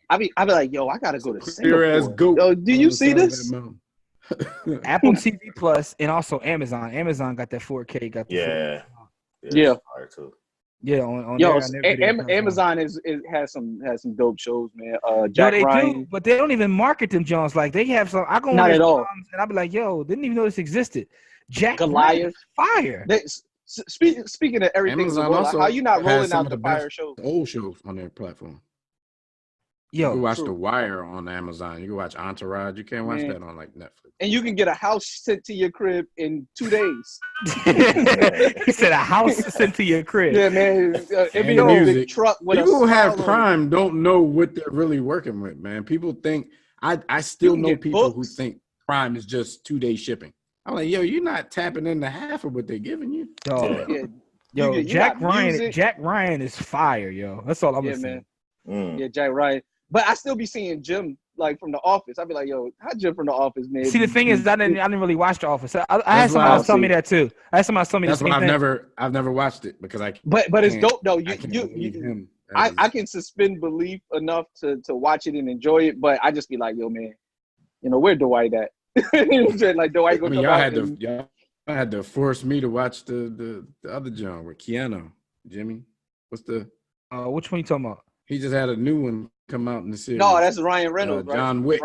Speaker 3: I be like, yo, I gotta go to Singapore. Yo, do you see this?
Speaker 2: Apple TV Plus and also Amazon. Amazon got that 4K. Got the 4K.
Speaker 3: Yeah.
Speaker 2: Yeah, on
Speaker 3: yo, Amazon has some dope shows, man. Jack Ryan.
Speaker 2: do, but they don't even market them Jones. Like they have some. I go
Speaker 3: not at all,
Speaker 2: and I'll be like, yo, didn't even know this existed. Jack
Speaker 3: Goliath,
Speaker 2: fire.
Speaker 3: Speaking of everything, how you not rolling out the fire shows?
Speaker 4: Old shows on their platform.
Speaker 2: Yo,
Speaker 4: you can watch The Wire on Amazon. You can watch Entourage. You can't watch that on like Netflix.
Speaker 3: And you can get a house sent to your crib in 2 days.
Speaker 2: He said a house sent to your crib.
Speaker 3: Yeah, man. It'd be a big truck with
Speaker 4: people who have Prime don't know what they're really working with, man. People think I still know people who think Prime is just 2-day shipping. I'm like, yo, you're not tapping into half of what they're giving you.
Speaker 2: Yo, Jack Ryan is fire, yo. That's all I'm gonna say.
Speaker 3: Yeah, Jack Ryan. But I still be seeing Jim like from The Office. I'd be like, yo, how Jim from The Office, man?
Speaker 2: See, the thing is, I didn't really watch The Office. I had somebody else tell me that too. I had somebody else tell me
Speaker 4: that's why I've never watched it because I.
Speaker 3: But it's dope though. I can suspend belief enough to watch it and enjoy it, but I just be like, yo, man, where Dwight at? Like Dwight go.
Speaker 4: Y'all had to force me to watch the other John with Keanu. Jimmy, what's the?
Speaker 2: Which one you talking about?
Speaker 4: He just had a new one come out in the series.
Speaker 3: No, that's Ryan Reynolds.
Speaker 4: John Wick.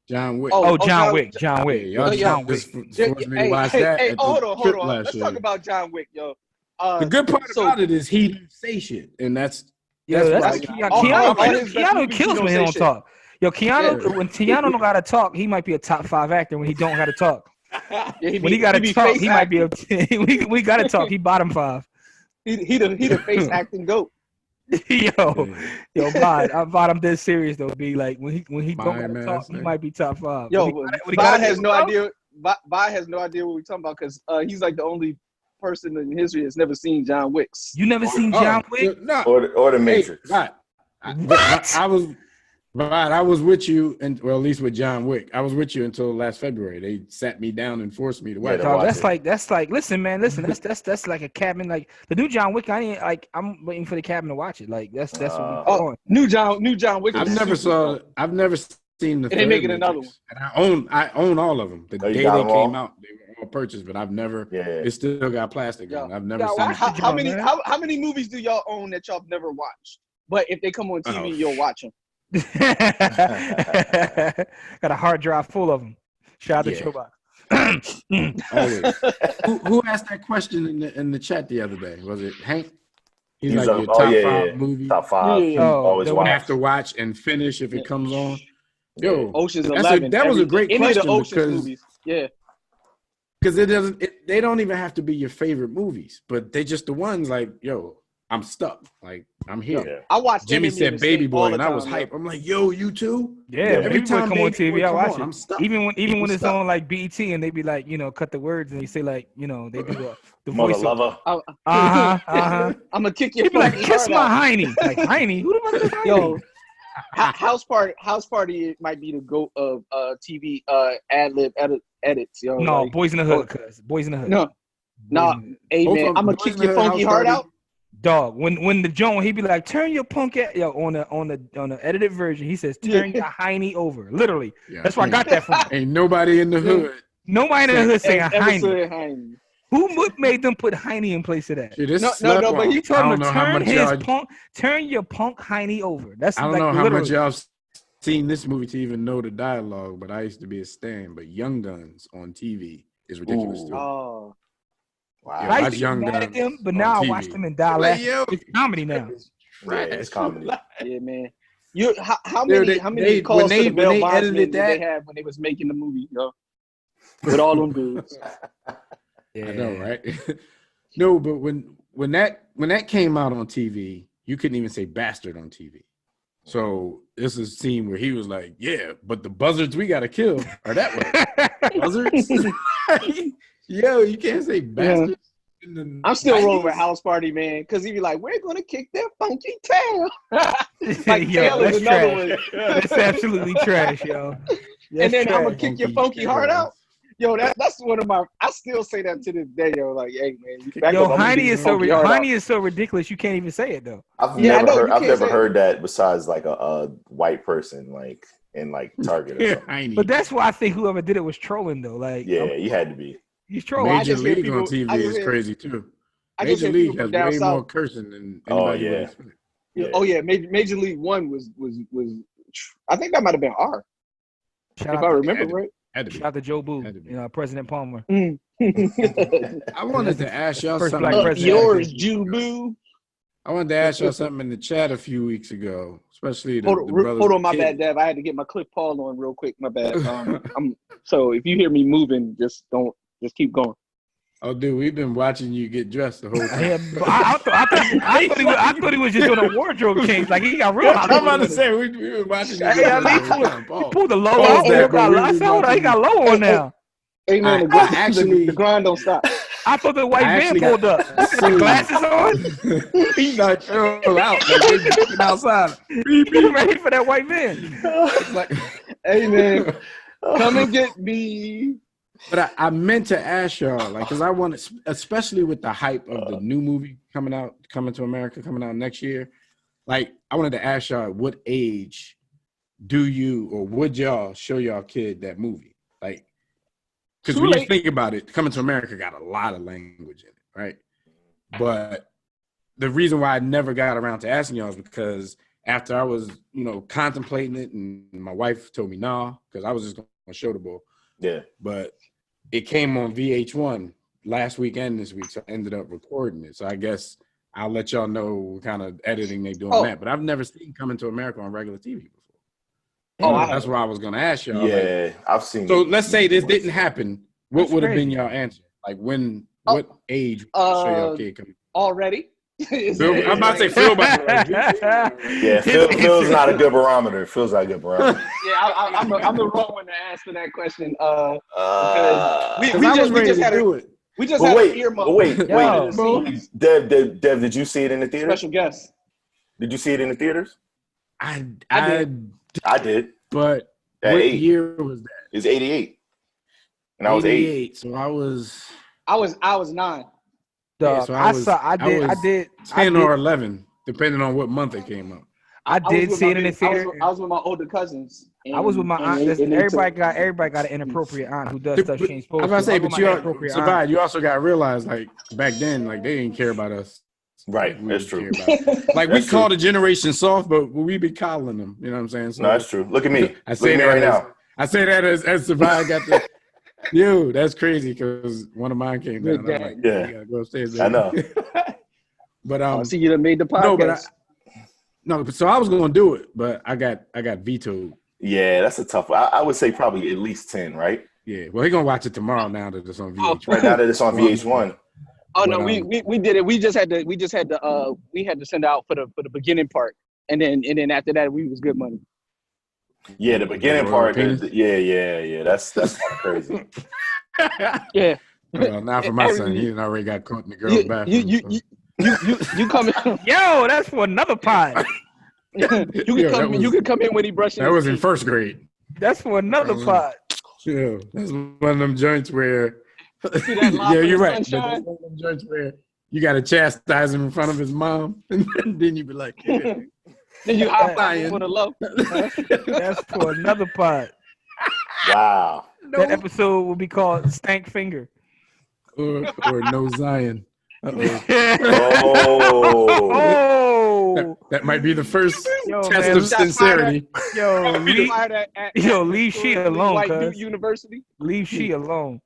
Speaker 4: John Wick.
Speaker 2: Oh, John Wick.
Speaker 4: John Wick. Y'all just forced me to watch that.
Speaker 3: Hey, hold on. Let's talk about John Wick, yo.
Speaker 4: The good part about it is he don't say shit, and that's
Speaker 2: Keanu kills when he don't talk. Yo, Keanu, when Keanu don't gotta talk, he might be a top 5 actor. When he don't gotta talk, when he gotta talk, he might be a. We gotta talk. He bottom 5.
Speaker 3: He the face acting goat.
Speaker 2: Bod, I bottom this series though. Be like when he don't gotta talk, he might be top 5.
Speaker 3: Yo, Bod has no idea. Bod has no idea what we're talking about because he's like the only person in history that's never seen John Wick's.
Speaker 2: You never seen John Wick?
Speaker 1: No. Or the Matrix.
Speaker 4: I was with you, and well, at least with John Wick, I was with you until last February. They sat me down and forced me to watch.
Speaker 2: That's like. Listen, man. That's like a cabin. Like the new John Wick. I'm waiting for the cabin to watch it. Like that's what we're doing.
Speaker 3: New John Wick.
Speaker 4: I've never seen the.
Speaker 3: And they making another one.
Speaker 4: And I own all of them. The day they came out, they were all purchased, but I've never. It still got plastic on. I've never seen.
Speaker 3: How many movies do y'all own that y'all have never watched? But if they come on TV, you'll watch them.
Speaker 2: Got a hard drive full of them. Shout out to Showbox.
Speaker 4: Who asked that question in the chat the other day? Was it Hank? He's like your top 5 movie.
Speaker 1: Top 5. Always
Speaker 4: have to watch and finish if it comes on. Yo,
Speaker 3: Ocean's 11.
Speaker 4: That was a great question because they don't even have to be your favorite movies, but they just the ones like, yo, I'm stuck. Like, I'm here.
Speaker 3: Yeah. I watched
Speaker 4: Jimmy said Baby Boy, and I was hype. I'm like, yo, you too?
Speaker 2: Yeah, every time come on TV, I watch it.
Speaker 4: I'm stuck.
Speaker 2: Even when it's on like BET and they be like, cut the words and they say like, they do the voice.
Speaker 1: Lover.
Speaker 3: I'm gonna kick your
Speaker 2: like, kiss my hiney. Like hiney? Who the fuck is hiney?
Speaker 3: Yo, House Party might be the GOAT of TV ad-lib edits. Yo,
Speaker 2: no, like, Boys in the Hood, cuz. Boys in the Hood.
Speaker 3: No, hey man, I'm gonna kick your funky heart out.
Speaker 2: Dog, when the Joan, he be like, turn your punk at yo on the edited version. He says, turn your hiney over. Literally, that's where I got that from.
Speaker 4: Ain't nobody in the hood.
Speaker 2: Nobody in the hood saying
Speaker 3: hiney.
Speaker 2: Who made them put hiney in place of that?
Speaker 4: Shit,
Speaker 3: no, but
Speaker 2: he told him to turn your punk hiney over. That's
Speaker 4: I don't
Speaker 2: like
Speaker 4: know how
Speaker 2: literally.
Speaker 4: much y'all seen this movie to even know the dialogue, but I used to be a stan. But Young Guns on TV is ridiculous too.
Speaker 3: Oh.
Speaker 1: Wow.
Speaker 2: I used to be mad at them, but now I watch them in dialect. It's comedy now.
Speaker 1: Right, it's comedy.
Speaker 3: Yeah, man. How many calls to the Bell Bondsman did they have when they was making the movie, yo? With all them dudes.
Speaker 4: Yeah. I know, right? No, but when that came out on TV, you couldn't even say bastard on TV. So this is a scene where he was like, "Yeah, but the buzzards we gotta kill are that way." Buzzards? Yo, you can't say bastards. Yeah.
Speaker 3: I'm still rolling with House Party, man, because he'd be like, "We're gonna kick their funky tail." Like tail is another one.
Speaker 2: That's absolutely trash, yo.
Speaker 3: And then I'm gonna kick your funky heart out. Yo, that's one of my. I still say that to this day, yo. Like, hey, man.
Speaker 2: Yo, Heine is so ridiculous. You can't even say it though.
Speaker 1: I've never heard that besides like a white person, like in like Target or something.
Speaker 2: But that's why I think whoever did it was trolling though. Like,
Speaker 1: you had to be.
Speaker 2: He's trolling.
Speaker 4: Major League on TV is crazy too. Major League has way more cursing than anybody else.
Speaker 3: Oh yeah, Major League 1 was. I think that might have been R. If I remember right.
Speaker 2: Shout out to Joe Boo, President Palmer.
Speaker 4: I wanted to ask y'all something.
Speaker 3: Yours, Joe Boo.
Speaker 4: I wanted to ask y'all something in the chat a few weeks ago, especially the
Speaker 3: hold on, my bad, Dev. I had to get my clip Paul on real quick. My bad. So if you hear me moving, just keep going.
Speaker 4: Oh, dude, we've been watching you get dressed the whole time.
Speaker 2: I thought he was just doing a wardrobe change. Like he got real.
Speaker 4: I'm about to say we've been watching you.
Speaker 2: He pulled the low out. He got low on now.
Speaker 3: Hey man, the grind don't stop.
Speaker 2: I thought the white man pulled up. The glasses on.
Speaker 4: He's not chill out. Like he's outside.
Speaker 2: He's ready for that white man.
Speaker 4: It's like,
Speaker 3: hey man, come and get me.
Speaker 4: But I meant to ask y'all, like, because I want to, especially with the hype of the new movie coming to America, coming out next year. Like, I wanted to ask y'all, at what age do you or would y'all show y'all kid that movie? Like, because when you think about it, Coming to America got a lot of language in it, right? But the reason why I never got around to asking y'all is because after I was, contemplating it, and my wife told me nah, because I was just going to show the ball.
Speaker 1: Yeah.
Speaker 4: But it came on VH1 last weekend this week, so I ended up recording it. So I guess I'll let y'all know what kind of editing they do on that. But I've never seen Coming to America on regular TV before. That's why I was going to ask y'all.
Speaker 1: Yeah, I've seen
Speaker 4: so let's say this didn't happen. What would have been y'all answer? Like what age would you show y'all kid coming?
Speaker 3: Already?
Speaker 4: I'm about to say Phil.
Speaker 1: Yeah, Phil's not a good barometer. Phil's not a good barometer.
Speaker 3: Yeah, I'm the wrong one to answer that question. We just had an earmuff.
Speaker 1: Wait. Dev, did you see it in the theater?
Speaker 3: Special guest.
Speaker 1: Did you see it in the theaters?
Speaker 4: I
Speaker 1: did.
Speaker 4: But what year was that?
Speaker 1: It was 88. And I was 8.
Speaker 4: So I was
Speaker 3: 9.
Speaker 4: So I did 10 or 11, depending on what month it came out.
Speaker 2: I did see it in the theater.
Speaker 3: I was with my older cousins.
Speaker 2: I was with my aunt. Everybody got an inappropriate aunt who does stuff she ain't supposed to.
Speaker 4: I was about to say, but you also got to realize, like, back then, like, they didn't care about us.
Speaker 1: Right, that's true.
Speaker 4: Like, we called a generation soft, but we be coddling them. You know what I'm saying? So,
Speaker 1: no, that's true. Look at me.
Speaker 4: I say that right now. I say that as Savai got the... Yo, that's crazy because one of mine came down. I'm like, you gotta go upstairs. Baby.
Speaker 1: I know.
Speaker 4: But
Speaker 3: I see you done made the podcast.
Speaker 4: So I was gonna do it, but I got vetoed.
Speaker 1: Yeah, that's a tough one. I would say probably at least 10, right?
Speaker 4: Yeah. Well, he's gonna watch it tomorrow now that it's on VH1.
Speaker 1: Right now that it's on VH1.
Speaker 3: Oh no, we did it. We had to send out for the beginning part, and then after that we was good money.
Speaker 1: Yeah, the beginning part. Yeah. That's kind of crazy.
Speaker 3: Yeah.
Speaker 4: Well, not for my son. He already got caught in the girl's bathroom.
Speaker 3: You come in.
Speaker 2: Yo, that's for another pod.
Speaker 3: You can come in when he brushing.
Speaker 4: That was in first grade.
Speaker 2: That's for another pod.
Speaker 4: Yeah, that's one of them joints where.
Speaker 3: See that
Speaker 4: yeah, you're right.
Speaker 3: That's
Speaker 4: one of them joints where you got to chastise him in front of his mom, and then you be like, yeah.
Speaker 3: Then you hop on for the low.
Speaker 2: That's for another pod.
Speaker 1: Wow.
Speaker 2: That episode will be called Stank Finger.
Speaker 4: Or No Zion.
Speaker 2: Oh.
Speaker 4: That might be the first test of sincerity.
Speaker 2: Leave she alone,
Speaker 3: White University.
Speaker 2: Leave she alone.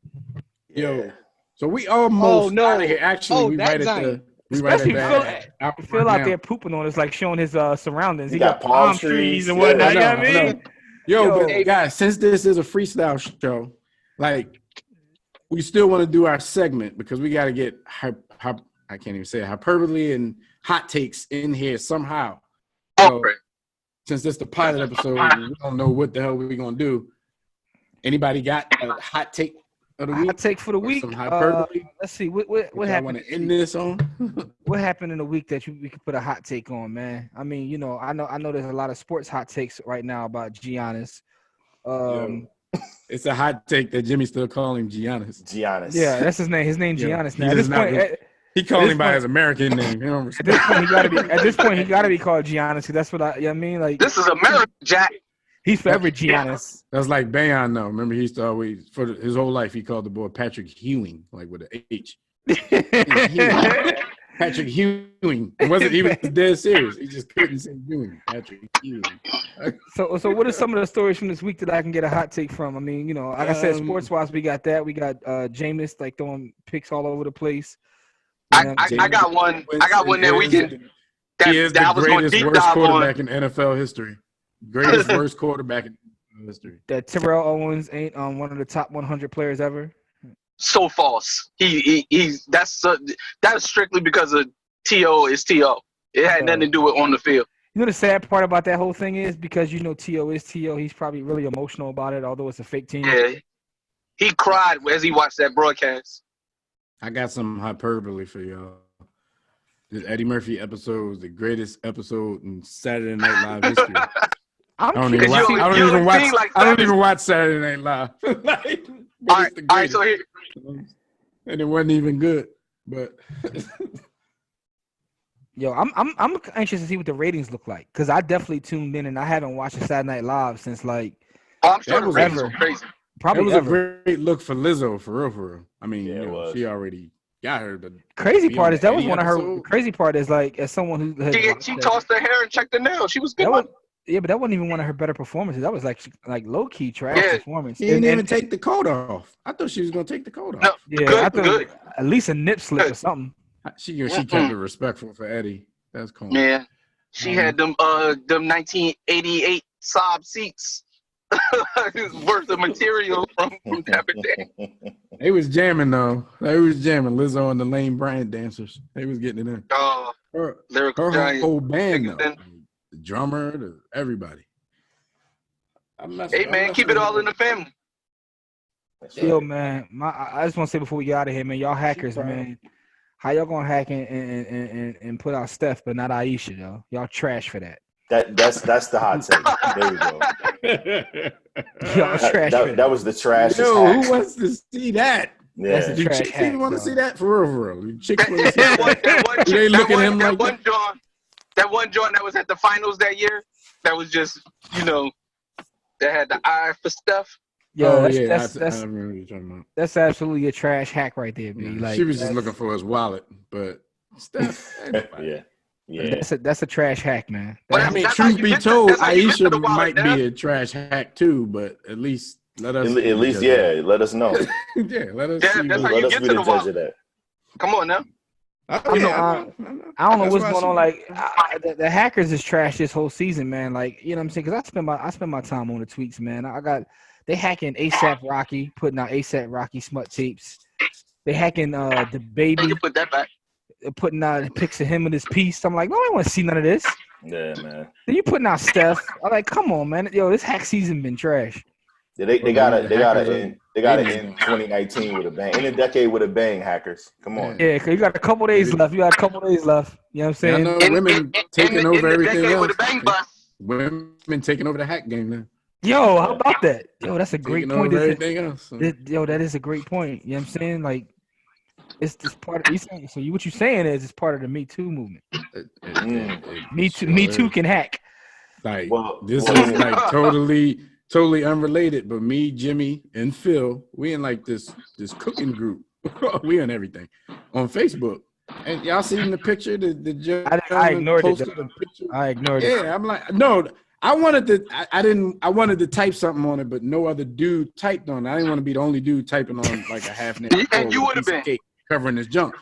Speaker 4: Yo, so we almost out of here. Actually, we right at the.
Speaker 2: Especially Phil out there pooping on us, like showing his surroundings.
Speaker 1: He got palm trees
Speaker 2: and whatnot. You know what I mean?
Speaker 4: Yo, but guys, since this is a freestyle show, like we still want to do our segment because we got to get I can't even say it, hyperbole and hot takes in here somehow. So, since this is the pilot episode, we don't know what the hell we're gonna do. Anybody got a hot take of the week?
Speaker 2: Hot take for the week.
Speaker 4: Some hyperbole.
Speaker 2: Let's see what happened.
Speaker 4: Want to end this on?
Speaker 2: What happened in the week that we could put a hot take on, man? I mean, you know, I know there's a lot of sports hot takes right now about Giannis.
Speaker 4: It's a hot take that Jimmy still call him Giannis.
Speaker 1: Giannis.
Speaker 2: Yeah, that's his name. His name Giannis now. At this point,
Speaker 4: he called him by his American name.
Speaker 2: At this point, he gotta be called Giannis. That's what I mean. Like,
Speaker 3: this is America, Jack.
Speaker 2: He's forever Giannis.
Speaker 4: That's like Bayon, though. Remember, he used to always, for his whole life, he called the boy Patrick Ewing, like with an H. Patrick Ewing. He was dead serious. He just couldn't say Ewing. Patrick Ewing.
Speaker 2: So what are some of the stories from this week that I can get a hot take from? I mean, you know, like I said, sports-wise, we got that. We got Jameis, like, throwing picks all over the place.
Speaker 3: I got one. I got one that we can.
Speaker 4: He is the greatest, worst quarterback in NFL history. Greatest, worst quarterback in history.
Speaker 2: That Terrell Owens ain't one of the top 100 players ever.
Speaker 3: So false. That's strictly because of T.O. is T.O. It had nothing to do with on the field.
Speaker 2: You know the sad part about that whole thing is because you know T.O. is T.O. He's probably really emotional about it, although it's a fake team.
Speaker 3: Yeah, he cried as he watched that broadcast.
Speaker 4: I got some hyperbole for y'all. This Eddie Murphy episode was the greatest episode in Saturday Night Live history. I don't even watch Saturday Night Live.
Speaker 3: All right, so here.
Speaker 4: And it wasn't even good, but
Speaker 2: yo, I'm anxious to see what the ratings look like because I definitely tuned in and I haven't watched a Saturday Night Live since like
Speaker 3: I'm sure the ratings were crazy.
Speaker 2: Probably
Speaker 4: it was a great look for Lizzo, for real. I mean, she already got her.
Speaker 2: Crazy part is that was one of her. Crazy part is like as someone who
Speaker 3: she tossed her hair and checked the nail. She was good.
Speaker 2: Yeah, but that wasn't even one of her better performances. That was like low key trash performance.
Speaker 4: She didn't even take the coat off. I thought she was gonna take the coat off.
Speaker 3: No,
Speaker 2: yeah, I thought at least a nip slip or something.
Speaker 4: She kept it respectful for Eddie. That's cool.
Speaker 3: Yeah, she had them 1988 Saab seats worth of material from that day.
Speaker 4: They was jamming though. They was jamming. Lizzo and the Lane Bryant dancers. They was getting it in. Her whole band though. The drummer, everybody.
Speaker 3: Hey man, keep it all in the family.
Speaker 2: Yo man, I just want to say before we get out of here, man, y'all hackers, man. How y'all gonna hack and put out Steph but not Aisha though? Y'all trash for that.
Speaker 1: That's the hot take. There we go.
Speaker 2: Y'all trash.
Speaker 1: That was the trash.
Speaker 4: Yo, who wants to see that?
Speaker 1: Yeah.
Speaker 2: That's the trash.
Speaker 4: Chicks even want to see that for real. Chicks want to see that. They look at him like that.
Speaker 3: That one joint that was at the finals that year, that was just, that had the eye for stuff.
Speaker 2: Yo,
Speaker 4: I remember what you're talking about.
Speaker 2: That's absolutely a trash hack right there, B. Like,
Speaker 4: she was just looking for his wallet, but Steph,
Speaker 1: yeah.
Speaker 2: That's a trash hack, man.
Speaker 4: I mean, truth be told, Aisha might be a trash hack too, but at least let us.
Speaker 1: Let us know.
Speaker 4: Let us see.
Speaker 1: Let us be the judge of that.
Speaker 3: Come on now.
Speaker 2: I don't know what's going on. Like the hackers is trash this whole season, man. Like, you know what I'm saying? Because I spend my time on the tweets, man. They hacking A$AP Rocky, putting out A$AP Rocky smut tapes. They hacking the baby.
Speaker 3: You put that back.
Speaker 2: Putting out pics of him in his piece. I'm like, no, I don't want to see none of this.
Speaker 1: Yeah, man.
Speaker 2: Then you putting out Steph. I'm like, come on, man. Yo, this hack season been trash.
Speaker 1: Yeah, they got to end 2019 with a bang. In a decade with a bang, hackers. Come on.
Speaker 2: Yeah, because you got a couple days left. You know what I'm saying?
Speaker 4: I know women taking over everything else. Women taking over the hack game now.
Speaker 2: Yo, how about that? Yo, that's a great point.
Speaker 4: Everything else.
Speaker 2: Yo, that is a great point. You know what I'm saying? Like, It's just part of. What you're saying is it's part of the Me Too movement. Me Too can hack.
Speaker 4: Like this is like totally unrelated. But me, Jimmy, and Phil, we in like this cooking group. We in everything on Facebook. And y'all seen the picture?
Speaker 2: I ignored it.
Speaker 4: Picture?
Speaker 2: I ignored it.
Speaker 4: Yeah, I'm like, no. I wanted to type something on it, but no other dude typed on it. I didn't want to be the only dude typing on like a half-naked
Speaker 3: and you would have been
Speaker 4: covering his junk.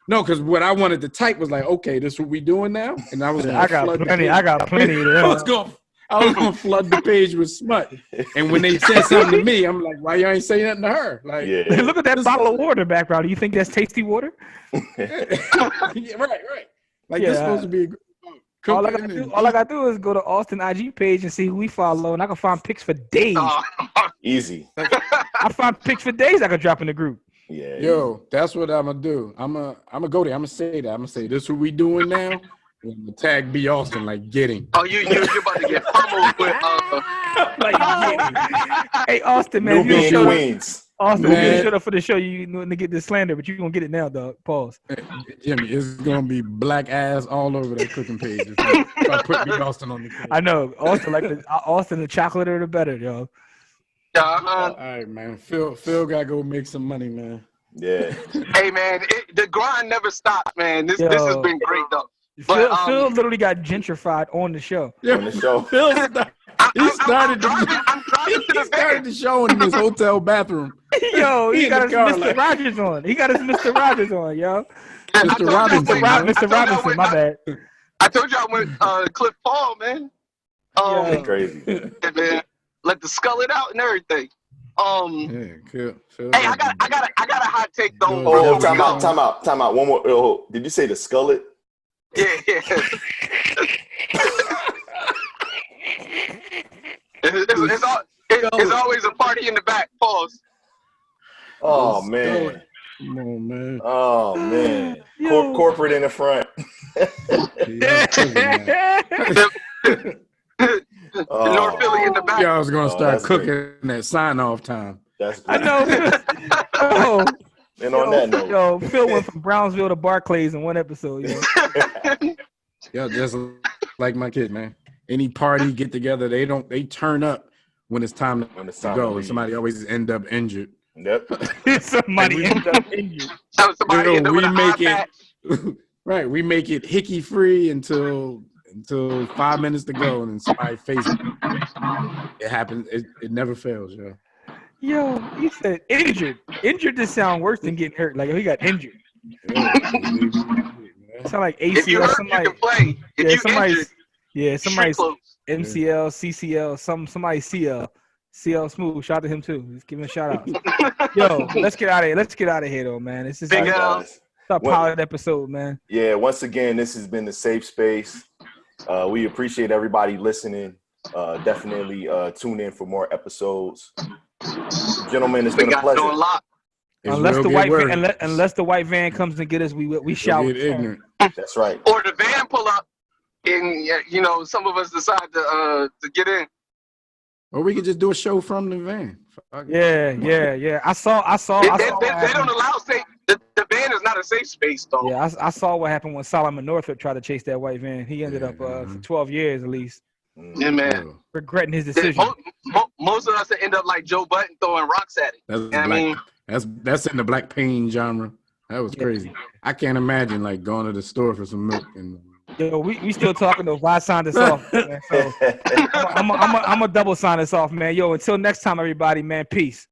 Speaker 4: No, because what I wanted to type was like, okay, this is what we doing now, and I got plenty
Speaker 2: of them.
Speaker 4: I was gonna flood the page with smut, and when they said something to me, I'm like, why y'all ain't say nothing to her? Like,
Speaker 2: look at that bottle of water background. Do you think that's tasty water?
Speaker 4: Yeah, right. Like this supposed to be.
Speaker 2: All I gotta do is go to Austin IG page and see who we follow, and I can find pics for days.
Speaker 1: Easy.
Speaker 2: I find pics for days I could drop in the group.
Speaker 1: Yeah.
Speaker 4: Yo, that's what I'm gonna do. I'm gonna go there. I'm gonna say that. I'm gonna say this is what we doing now. I'm gonna tag B Austin like getting.
Speaker 3: Oh, you're about to get pummeled with
Speaker 2: like getting. Hey Austin, man,
Speaker 1: New being Queens.
Speaker 2: Austin, you showed up for the show. You know to get this slander, but you gonna get it now, dog. Pause.
Speaker 4: Jimmy, it's gonna be black ass all over that cooking page if I put B Austin on the page.
Speaker 2: I know Austin the chocolate or the better, yo.
Speaker 4: All right, man. Phil gotta go make some money, man.
Speaker 1: Yeah.
Speaker 3: Hey, man, the grind never stops, man. This has been great, though. But,
Speaker 2: Phil literally got gentrified on the show.
Speaker 4: Yeah,
Speaker 1: on the show.
Speaker 4: Phil started the show in his hotel bathroom.
Speaker 2: Yo, he got his Mr. Rogers on. He got his Mr. Rogers on, yo.
Speaker 4: Mr.
Speaker 2: Robinson, my bad.
Speaker 3: I told you I went Cliff Paul, man.
Speaker 1: Crazy.
Speaker 3: Man. Let the skull it out and everything.
Speaker 4: Cool.
Speaker 3: Hey, I got a hot take though.
Speaker 1: Oh, time out. One more. Oh, did you say the skullet?
Speaker 3: Yeah. It's always a party in the back. Pause.
Speaker 1: Oh man.
Speaker 4: Come on, man.
Speaker 1: Oh man. Corporate in the front.
Speaker 3: North Philly in the back.
Speaker 4: Yeah, I was gonna start cooking at sign-off time.
Speaker 1: That's great.
Speaker 2: I know.
Speaker 1: And on that note,
Speaker 2: Phil went from Brownsville to Barclays in one episode.
Speaker 4: Yeah, just like my kid, man. Any party get together, they turn up when it's time to go. And somebody always end up injured.
Speaker 1: Yep.
Speaker 2: Somebody end up injured.
Speaker 3: Somebody end up with an eye patch.
Speaker 4: Right. We make it hickey free until 5 minutes to go, and then somebody face it. It happens. It never fails, yo.
Speaker 2: Yo, he said injured. Injured just sound worse than getting hurt. Like he got injured. Sound like ACL.
Speaker 3: If you hurt, you can play.
Speaker 2: Somebody's MCL, CCL, somebody CL Smooth. Shout out to him too. Let's give him a shout out. Yo, let's get out of here. Let's get out of here though, man. This is
Speaker 3: Big
Speaker 2: a pilot episode, man.
Speaker 1: Yeah, once again, this has been the Safe Space. We appreciate everybody listening. Definitely tune in for more episodes. Gentlemen, it's been a pleasure.
Speaker 2: Unless the white van comes and get us, we shout.
Speaker 4: Ignorant.
Speaker 1: That's right.
Speaker 3: Or the van pull up, and some of us decide to get in.
Speaker 4: Or we could just do a show from the van.
Speaker 2: Yeah. I saw.
Speaker 3: They don't allow safe. The van is not a safe space, though.
Speaker 2: Yeah, I saw what happened when Solomon Northup tried to chase that white van. He ended up for 12 years at least.
Speaker 3: Yeah, man.
Speaker 2: Regretting his decision.
Speaker 3: Most of us end up like Joe Budden throwing rocks at it.
Speaker 4: That's in the black pain genre. That was crazy. I can't imagine like going to the store for some milk and.
Speaker 2: Yo, we still talking though. Why sign this off, man? So I'm a double sign this off, man. Yo, until next time, everybody, man. Peace.